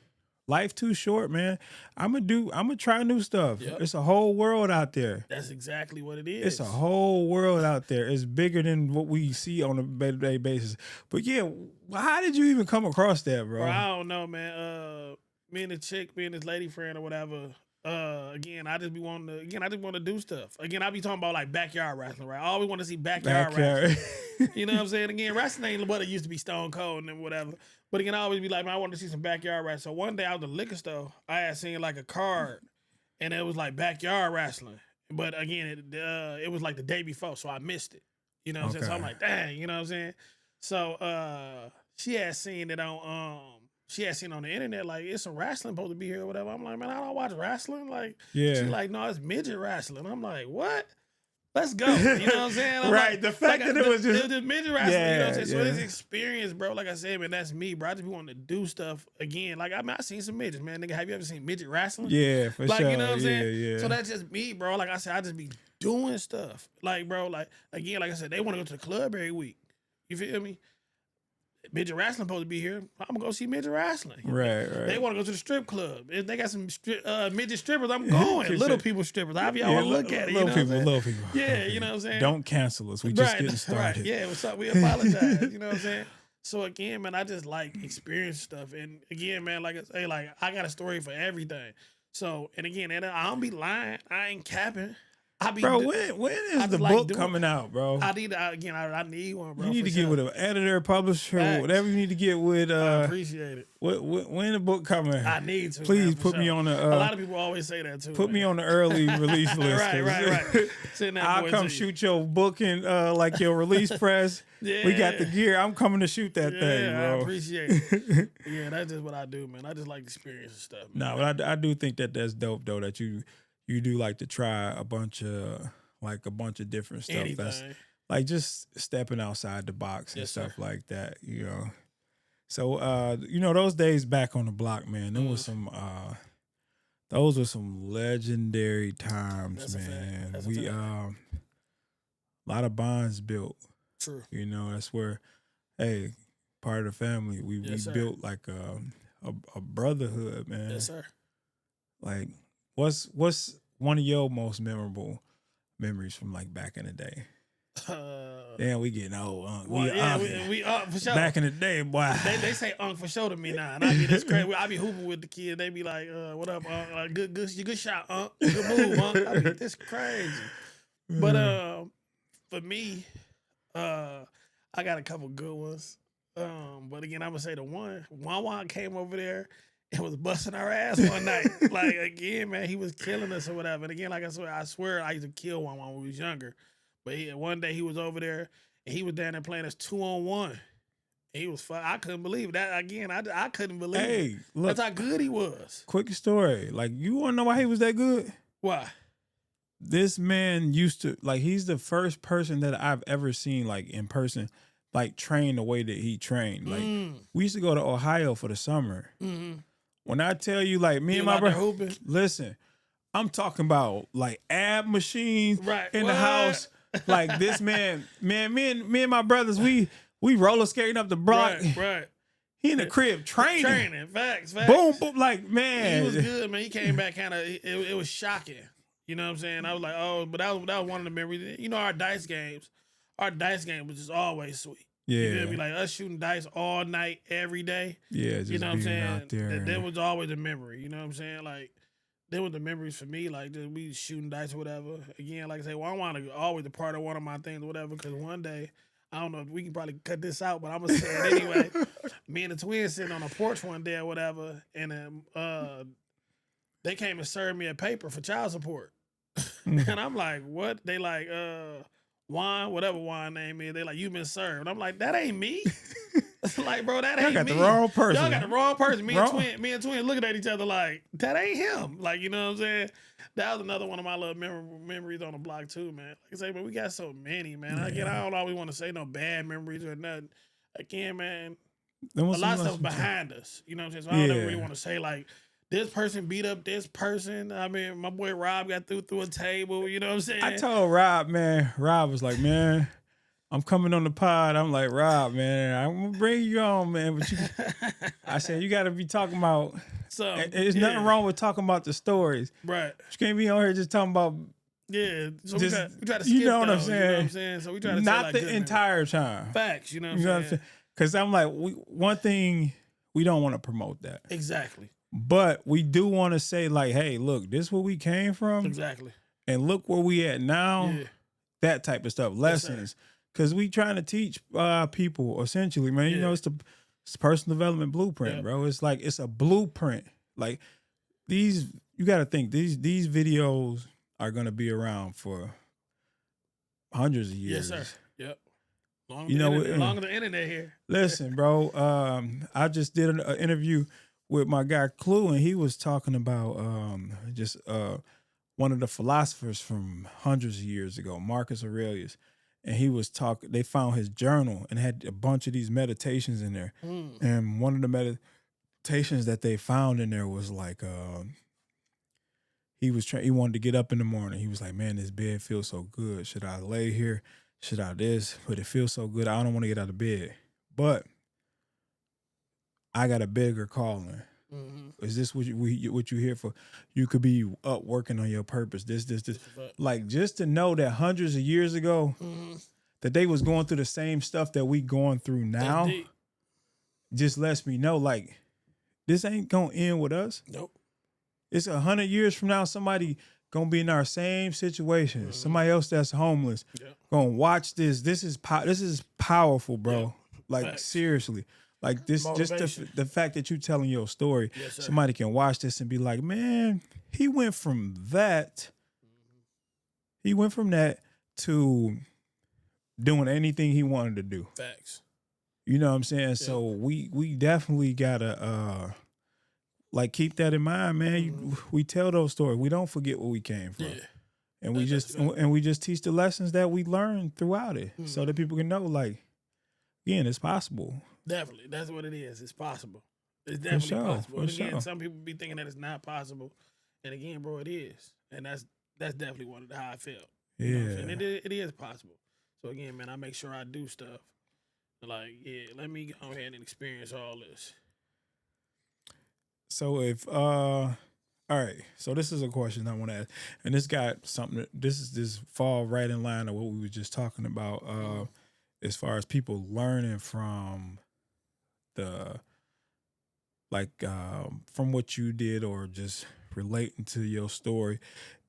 life too short, man. I'm gonna try new stuff. Yep. It's a whole world out there. That's exactly what it is. It's a whole world out there. It's bigger than what we see on a day-to-day basis. But yeah, how did you even come across that, bro? Bro, I don't know, man. Me and this lady friend or whatever. Again, I just want to do stuff. Again, I be talking about like backyard wrestling, right? I always want to see backyard wrestling. You know what I'm saying? Again, wrestling ain't what it used to be, Stone Cold and whatever. But again, I always be like, man, I want to see some backyard wrestling. So one day I was at the liquor store, I had seen like a card, and it was like backyard wrestling. But again, it was like the day before, so I missed it. You know what I'm saying? So I'm like, dang, you know what I'm saying? So she had seen it on the internet, like, it's some wrestling supposed to be here or whatever. I'm like, man, I don't watch wrestling. Like, yeah. She's like, no, it's midget wrestling. I'm like, what? Let's go. You know what I'm saying? Right. Like, the fact that it was just midget wrestling. Yeah, you know what I'm saying? So yeah. this experience, bro, like I said, man, that's me, bro. I just be wanting to do stuff again. Like, I seen some midgets, man. Nigga, have you ever seen midget wrestling? Yeah, for like, sure. You know what I'm saying? Yeah. So that's just me, bro. Like I said, I just be doing stuff. Like, bro, like, again, like I said, they want to go to the club every week. You feel me? Midget wrestling supposed to be here. I'm gonna go see midget wrestling. Right. They want to go to the strip club. If they got some midget strippers, I'm going. Little people strippers. However y'all want to look at it. Little people. Yeah, you know what I'm saying? Don't cancel us. We just getting started. Right. Yeah, what's up? We apologize. You know what I'm saying? So again, man, I just like experience stuff. And again, man, like I say, like I got a story for everything. So, and again, I don't be lying. I ain't capping. Bro, when is the book coming out, bro? I need one, bro. You need to get with an editor, publisher, whatever you need to get with. I appreciate it. When the book coming? I need to. Please man, put me on the. A lot of people always say that too. Put me on the early release list. right. I'll come shoot your book in like your release press. Yeah. We got the gear. I'm coming to shoot that thing, bro. I appreciate it. Yeah, that's just what I do, man. I just like experience and stuff. No, but I do think that's dope though. That you do like to try a bunch of different stuff. Anything. That's like just stepping outside the box and stuff like that, you know. So those days back on the block, man, there was some those were some legendary times, man. We a lot of bonds built. True. You know, that's where part of the family. We built like a brotherhood, man. Yes, sir. Like what's one of your most memorable memories from like back in the day? Damn, we getting old. We for sure. Back in the day, boy. They say for sure to me now, and I be this crazy. I be hooping with the kid. They be like, "What up, like, good shot, good move, I be this crazy." But for me, I got a couple good ones. But again, I'm gonna say the Juan came over there and was busting our ass one night. Like, again, man, he was killing us or whatever. And again, like I swear I used to kill Juan when we was younger. But one day he was over there and he was down there playing us 2-on-1. He was fun. I couldn't believe it. That again. I couldn't believe it. Look, that's how good he was. Quick story. Like, you want to know why he was that good? Why? This man used to, like, he's the first person that I've ever seen, like, in person, like, train the way that he trained. Like, we used to go to Ohio for the summer. Mm-hmm. When I tell you, like, me and my brother, listen, I'm talking about, like, ab machines in the house. Like, this man, me and my brothers, we roller skating up the block. Right. He in the crib training. Facts. Boom, like, man. He was good, man. He came back kind of, it was shocking. You know what I'm saying? I was like, oh, but that was one of the memories. You know, our dice game was just always sweet. Yeah. You feel me? Like, us shooting dice all night, every day. Yeah, just you know what I'm saying? out there. That was always a memory. You know what I'm saying? Like, there was the memories for me, like, just we shooting dice or whatever. Again, like I say, I want to always a part of one of my things or whatever, because one day, I don't know if we can probably cut this out, but I'm going to say it anyway. Me and the twins sitting on a porch one day or whatever, and they came and served me a paper for child support. And I'm like, what? They like, Juan, whatever Juan name is. They like, you been served. I'm like, that ain't me. Like, bro, that ain't me. Y'all got the wrong person. Y'all got the wrong person. Me and twin looking at each other like, that ain't him. Like, you know what I'm saying? That was another one of my little memories on the block too, man. Like I say, man, we got so many, man. Again, I don't always want to say no bad memories or nothing. Again, man, a lot of stuff behind us. You know what I'm saying? So I don't ever really want to say like this person beat up this person. I mean, my boy Rob got through a table. You know what I'm saying? I told Rob, man. Rob was like, man, I'm coming on the pod. I'm like, Rob, man, I'm gonna bring you on, man. But I said you got to be talking about. So there's nothing wrong with talking about the stories, right? You can't be on here just talking about. Yeah, so we try to skip, you know what I'm saying? You know what I'm saying? So we try to not like the entire time. Facts, you know what I'm saying? Because I'm like, one thing we don't want to promote that exactly, but we do want to say like, hey, look, this is where we came from, exactly, and look where we at now. Yeah. That type of stuff, lessons, because we trying to teach people essentially, man. You know, it's the personal development blueprint, bro. It's like it's a blueprint. Like you got to think these videos are going to be around for hundreds of years. Yes, sir. Yep. Longer than the internet here. Listen, bro. I just did an interview with my guy Clue, and he was talking about just one of the philosophers from hundreds of years ago, Marcus Aurelius, and he was talking. They found his journal and had a bunch of these meditations in there, and one of the meditations that they found in there was like. He wanted to get up in the morning. He was like, man, this bed feels so good. Should I lay here? Should I this? But it feels so good. I don't want to get out of bed. But I got a bigger calling. Mm-hmm. Is this what you here for? You could be up working on your purpose. This. Like, just to know that hundreds of years ago, that they was going through the same stuff that we going through now, just lets me know, like, this ain't going to end with us. Nope. It's 100 years from now, somebody gonna be in our same situation. Somebody else that's homeless gonna watch this. This is powerful, bro. Yeah. Like Facts. Seriously, like this. Motivation. Just the fact that you telling your story, somebody can watch this and be like, man, he went from that. He went from that to doing anything he wanted to do. Facts. You know what I'm saying? Yeah. So we definitely gotta. Like, keep that in mind, man. We tell those stories. We don't forget where we came from, and we just teach the lessons that we learned throughout it, so that people can know, like, again, it's possible. Definitely, that's what it is. It's possible. It's definitely possible. And again, some people be thinking that it's not possible, and again, bro, it is, and that's definitely how I felt. You know what I'm saying? It is possible. So again, man, I make sure I do stuff. Like, let me go ahead and experience all this. So if all right, so this is a question I want to ask, and this got something. This fall right in line of what we were just talking about, as far as people learning from from what you did or just relating to your story.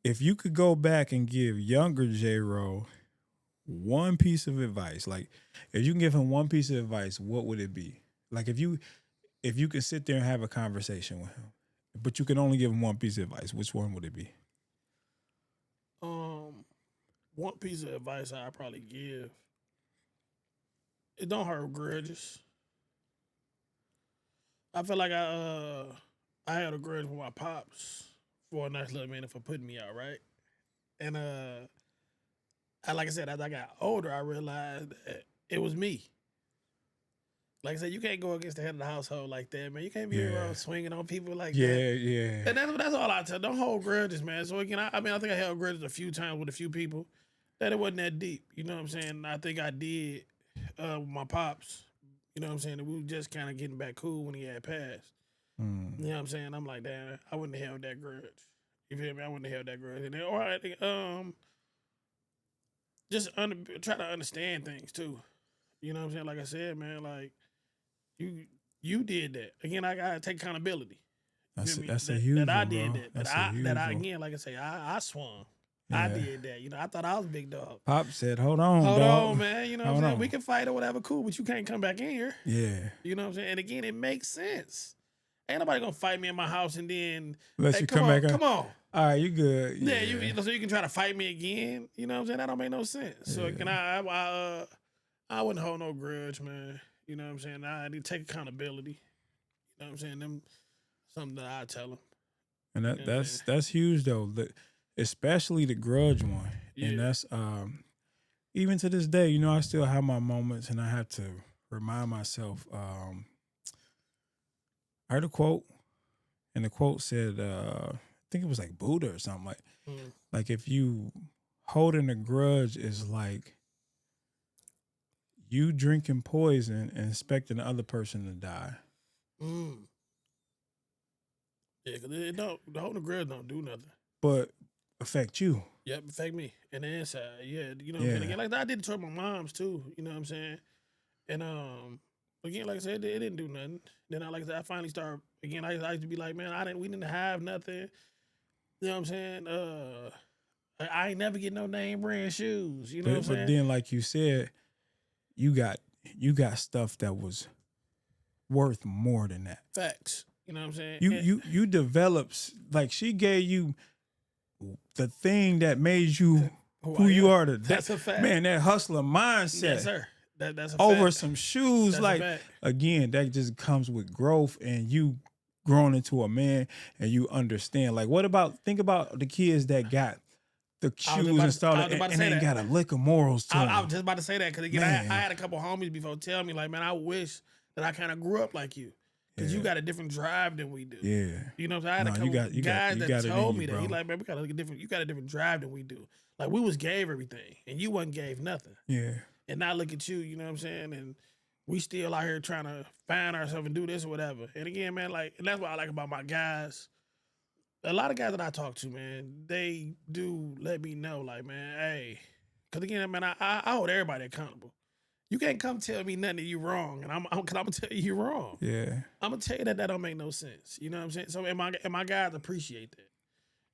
If you could go back and give younger J-Ro one piece of advice, like if you can give him one piece of advice, what would it be? Like if you could sit there and have a conversation with him, but you can only give him one piece of advice, which one would it be? One piece of advice I'd probably give, it don't hurt grudges. I feel like I had a grudge with my pops for a nice little minute for putting me out, right? And like I said, as I got older, I realized that it was me. Like I said, you can't go against the head of the household like that, man. You can't be around swinging on people like that. Yeah. And that's all I tell. Don't hold grudges, man. So again, I think I held grudges a few times with a few people that it wasn't that deep. You know what I'm saying? I think I did with my pops. You know what I'm saying? We were just kind of getting back cool when he had passed. You know what I'm saying? I'm like, damn, I wouldn't have held that grudge. You feel me? I wouldn't have held that grudge. And then, or I think, just try to understand things too. You know what I'm saying? Like I said, man, like, you did that. Again, I gotta take accountability. That's a huge one, that I did bro. that. Again, like I say, I swung. Yeah. I did that. You know, I thought I was big dog. Pop said, hold on, man. You know what I'm saying? We can fight or whatever, cool, but you can't come back in here. Yeah. You know what I'm saying? And again, it makes sense. Ain't nobody gonna fight me in my house and then let you come back. Come on. All right, you good. Yeah, so you can try to fight me again. You know what I'm saying? That don't make no sense. So I wouldn't hold no grudge, man. You know what I'm saying? I need to take accountability. You know what I'm saying? Something that I tell them. And that's huge though. Especially the grudge one. Yeah. And that's even to this day, you know, I still have my moments and I have to remind myself, I heard a quote, and the quote said, I think it was like Buddha or something like if you holding a grudge is like you drinking poison and expecting the other person to die. Mm. Yeah, because the holding a grudge don't do nothing. But affect you. Yep, affect me. And the inside, yeah. You know what I'm saying? Again, like I did it to my moms too, you know what I'm saying? And again, like I said, it didn't do nothing. Then I finally started again, I used to be like, man, we didn't have nothing. You know what I'm saying? I ain't never get no name brand shoes. You know what I'm saying? But then like you said, you got stuff that was worth more than that. Facts. You know what I'm saying? You developed, like she gave you the thing that made you who you are today. That's a fact. Man, that hustler mindset. Yes, sir. That's a over fact. some shoes. That's like, again, that just comes with growth and you growing into a man and you understand. Like, think about the kids that got the shoes and stuff and ain't got a lick of morals to them. I was just about to say that because again, I had a couple homies before tell me like, man, I wish that I kind of grew up like you. Because you got a different drive than we do. Yeah. You know what I'm saying? I had a couple guys that told me that. He like, man, you got a different drive than we do. Like, we was gave everything, and you wasn't gave nothing. Yeah. And now look at you, you know what I'm saying? And we still out here trying to find ourselves and do this or whatever. And again, man, like, and that's what I like about my guys. A lot of guys that I talk to, man, they do let me know, like, man, hey. Because again, man, I hold everybody accountable. You can't come tell me nothing that you wrong, and I'm gonna tell you you're wrong. Yeah, I'm gonna tell you that don't make no sense. You know what I'm saying? So and my guys appreciate that.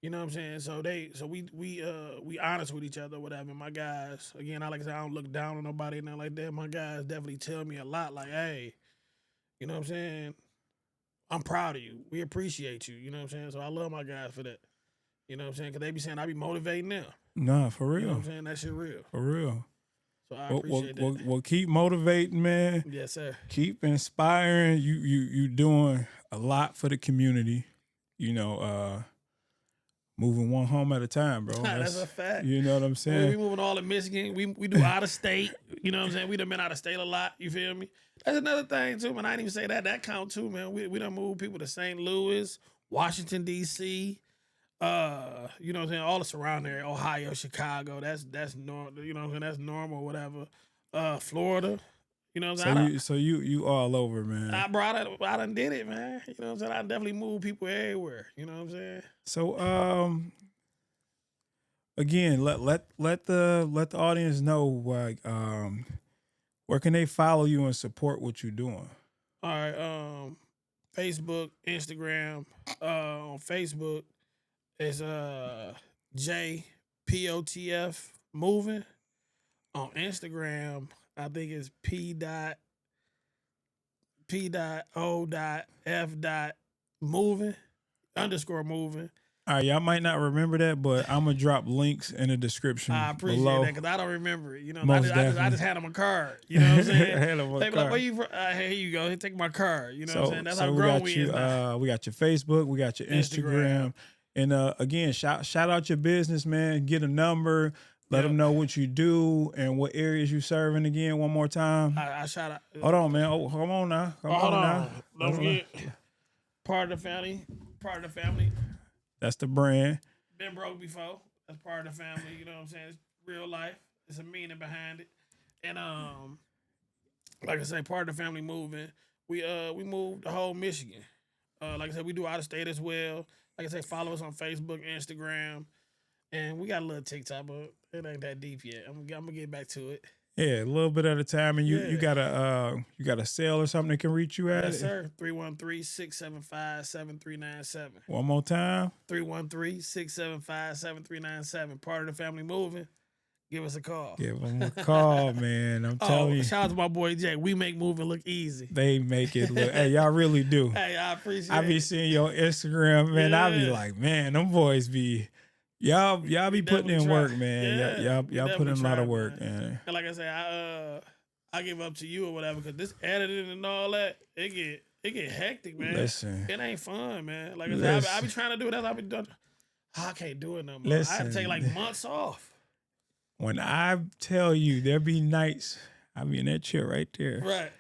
You know what I'm saying? So we honest with each other, whatever. And my guys, again, like I said, I don't look down on nobody and nothing like that. My guys definitely tell me a lot, like, hey, you know what I'm saying? I'm proud of you. We appreciate you. You know what I'm saying? So I love my guys for that. You know what I'm saying? Because they be saying I be motivating them. Nah, for real. You know what I'm saying? That shit real. For real. So I appreciate that. Well, keep motivating, man. Yes, sir. Keep inspiring. You doing a lot for the community. You know, moving one home at a time, bro. That's a fact. You know what I'm saying? We moving all to Michigan. We do out of state. You know what I'm saying? We done been out of state a lot. You feel me? That's another thing too, man. I didn't even say that. That count too, man. We done moved people to St. Louis, Washington, D.C., you know what I'm saying, all the surrounding area, Ohio, Chicago, that's normal, you know what I'm saying, that's normal, whatever. Florida, you know what I'm saying? So you all over, man. I done did it, man. You know what I'm saying? I definitely moved people everywhere. You know what I'm saying? So again, let the audience know, like, where can they follow you and support what you're doing? All right, Facebook, Instagram. On Facebook, it's JPOTF Moving. On Instagram, I think it's P.O.F.Moving _moving. All right, y'all might not remember that, but I'm gonna drop links in the description. I appreciate below. that because I don't remember it. You know, Most I just had him a card. You know what I'm saying? Had him a they be card. like, "Where you from?" Here you go. Take my card. You know what I'm saying? That's so how grown we is you, now. we got your Facebook, we got your Instagram. And again, shout out your business, man. Get a number. Let them know what you do and what areas you serving again. One more time. I shout out. Hold on, man. Oh, come on now. Come on now. Don't forget. Part of the family. That's the brand. Been broke before. That's part of the family. You know what I'm saying? It's real life. It's a meaning behind it. And like I say, part of the family moving. We moved the whole Michigan. Like I said, we do out of state as well. Like I say, follow us on Facebook, Instagram, and we got a little TikTok, but it ain't that deep yet. I'm gonna get back to it. Yeah, a little bit at a time. And you got a sale or something that can reach you at? Yes, sir. 313-675-7397. One more time. 313-675-7397. Part of the family moving. Give us a call. Give them a call, man. I'm telling you. Shout out to my boy Jay. We make moving look easy. They make it look. Hey, y'all really do. Hey, I appreciate it. I be seeing your Instagram, man. I be like, man, them boys be. Y'all be putting in work, man. Y'all put in a lot of work, man. And like I said, I give up to you or whatever because this editing and all that, it get hectic, man. Listen, it ain't fun, man. Like I said, I be trying to do that. I be done. I can't do it no more. Listen, I have to take like months off. When I tell you there be nights, I be in that chair right there. Right.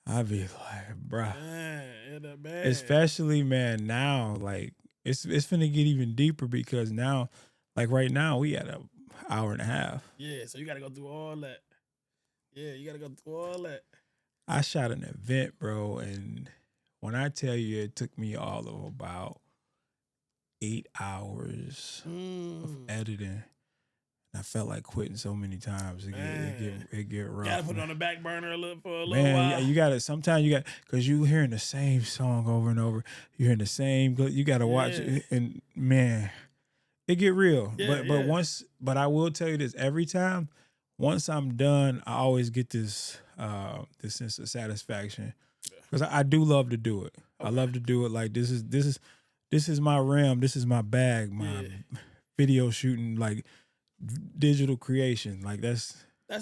I be like, bruh. Man, Especially, man, now, like, it's finna get even deeper because now, like right now, we at an hour and a half. Yeah, so you gotta go through all that. Yeah, you gotta go through all that. I shot an event, bro, and when I tell you it took me all of about 8 hours of editing. I felt like quitting so many times. It get rough. Gotta put it on the back burner for a little Man, while. you gotta. Sometimes you got because you hearing the same song over and over. You hearing the same. You gotta watch it, and man, it get real. But I will tell you this: every time, once I'm done, I always get this sense of satisfaction because I do love to do it. Okay. I love to do it. Like this is my realm. This is my bag. My video shooting, like digital creation. Like that's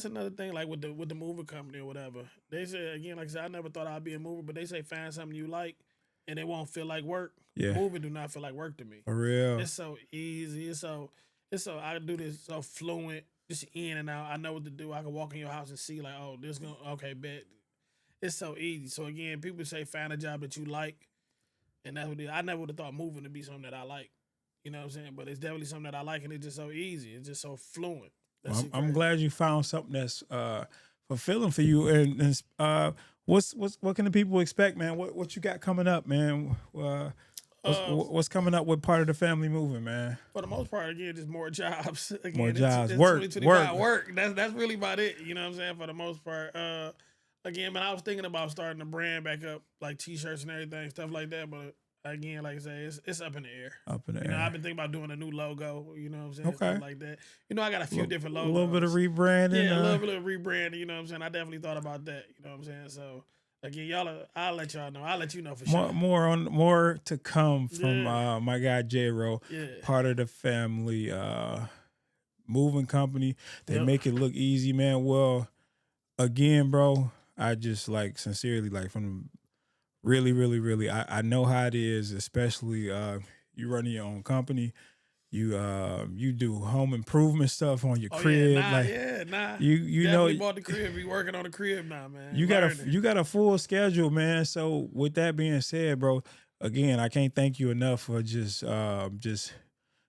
another thing. Like with the movie company or whatever, they say again, like I said, I never thought I'd be a mover, but they say find something you like, and it won't feel like work. Yeah, moving do not feel like work to me. For real, it's so easy. It's so I do this so fluent, just in and out. I know what to do. I can walk in your house and see like, oh, this gonna bet. It's so easy. So again, people say find a job that you like, and that's what I never would have thought moving to be something that I like. You know what I'm saying? But it's definitely something that I like, and it's just so easy. It's just so fluent. Well, I'm glad you found something that's fulfilling for you. And what can the people expect, man? What you got coming up, man? What's coming up with part of the family moving, man? For the most part, again, just more jobs. Again, more jobs, it's work. That's really about it. You know what I'm saying? For the most part. Again, man, I was thinking about starting a brand back up, like T-shirts and everything, stuff like that. But again, like I say, it's up in the air. Up in the air. I've been thinking about doing a new logo. You know what I'm saying? Okay. Stuff like that. I got a few different logos. A little bit of rebranding. Yeah, a little bit of rebranding. You know what I'm saying? I definitely thought about that. You know what I'm saying? So again, I'll let y'all know. I'll let you know for sure. More to come from my guy J-Ro, part of the family moving company. They make it look easy, man. Well, again, bro, I just like sincerely, like from really, really, really, I know how it is, especially you running your own company. You do home improvement stuff on your crib. You know, bought the crib. Be working on the crib now, man. You got a full schedule, man. So with that being said, bro, again, I can't thank you enough for just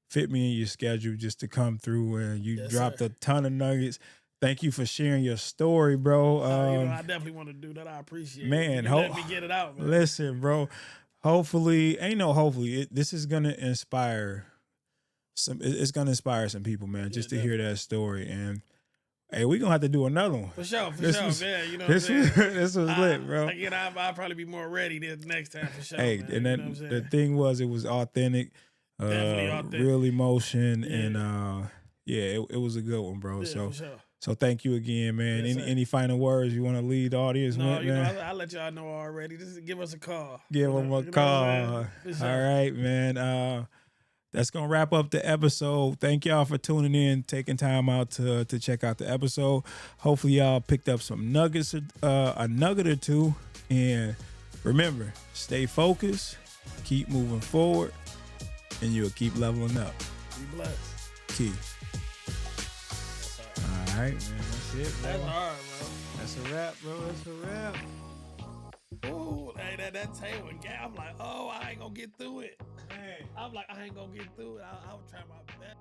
fit me in your schedule just to come through, and you dropped a ton of nuggets. Thank you for sharing your story, bro. I definitely want to do that. I appreciate it. Man, let me get it out, man. Listen, bro. Hopefully, this is gonna inspire some. It's gonna inspire some people, man, just to hear that story. And hey, we're gonna have to do another one. For sure. Man, you know this was lit, bro. Again, I'll probably be more ready this next time for sure. Hey, man, and the thing was, it was authentic. Definitely authentic. Real emotion, and it was a good one, bro. Yeah, for sure. So thank you again, man. Any final words you want to lead the audience with, man? I'll let y'all know already. Just give us a call. Give them a call. Sure. All right, man. That's going to wrap up the episode. Thank y'all for tuning in, taking time out to check out the episode. Hopefully y'all picked up some nuggets, a nugget or two. And remember, stay focused, keep moving forward, and you'll keep leveling up. Be blessed. Key. All right, man. That's it, bro. That's hard, bro. That's a wrap, bro. That's a wrap. Ooh, hey, that table and I'm like, oh, I ain't gonna get through it. Man. I'm like, I ain't gonna get through it. I'll try my best.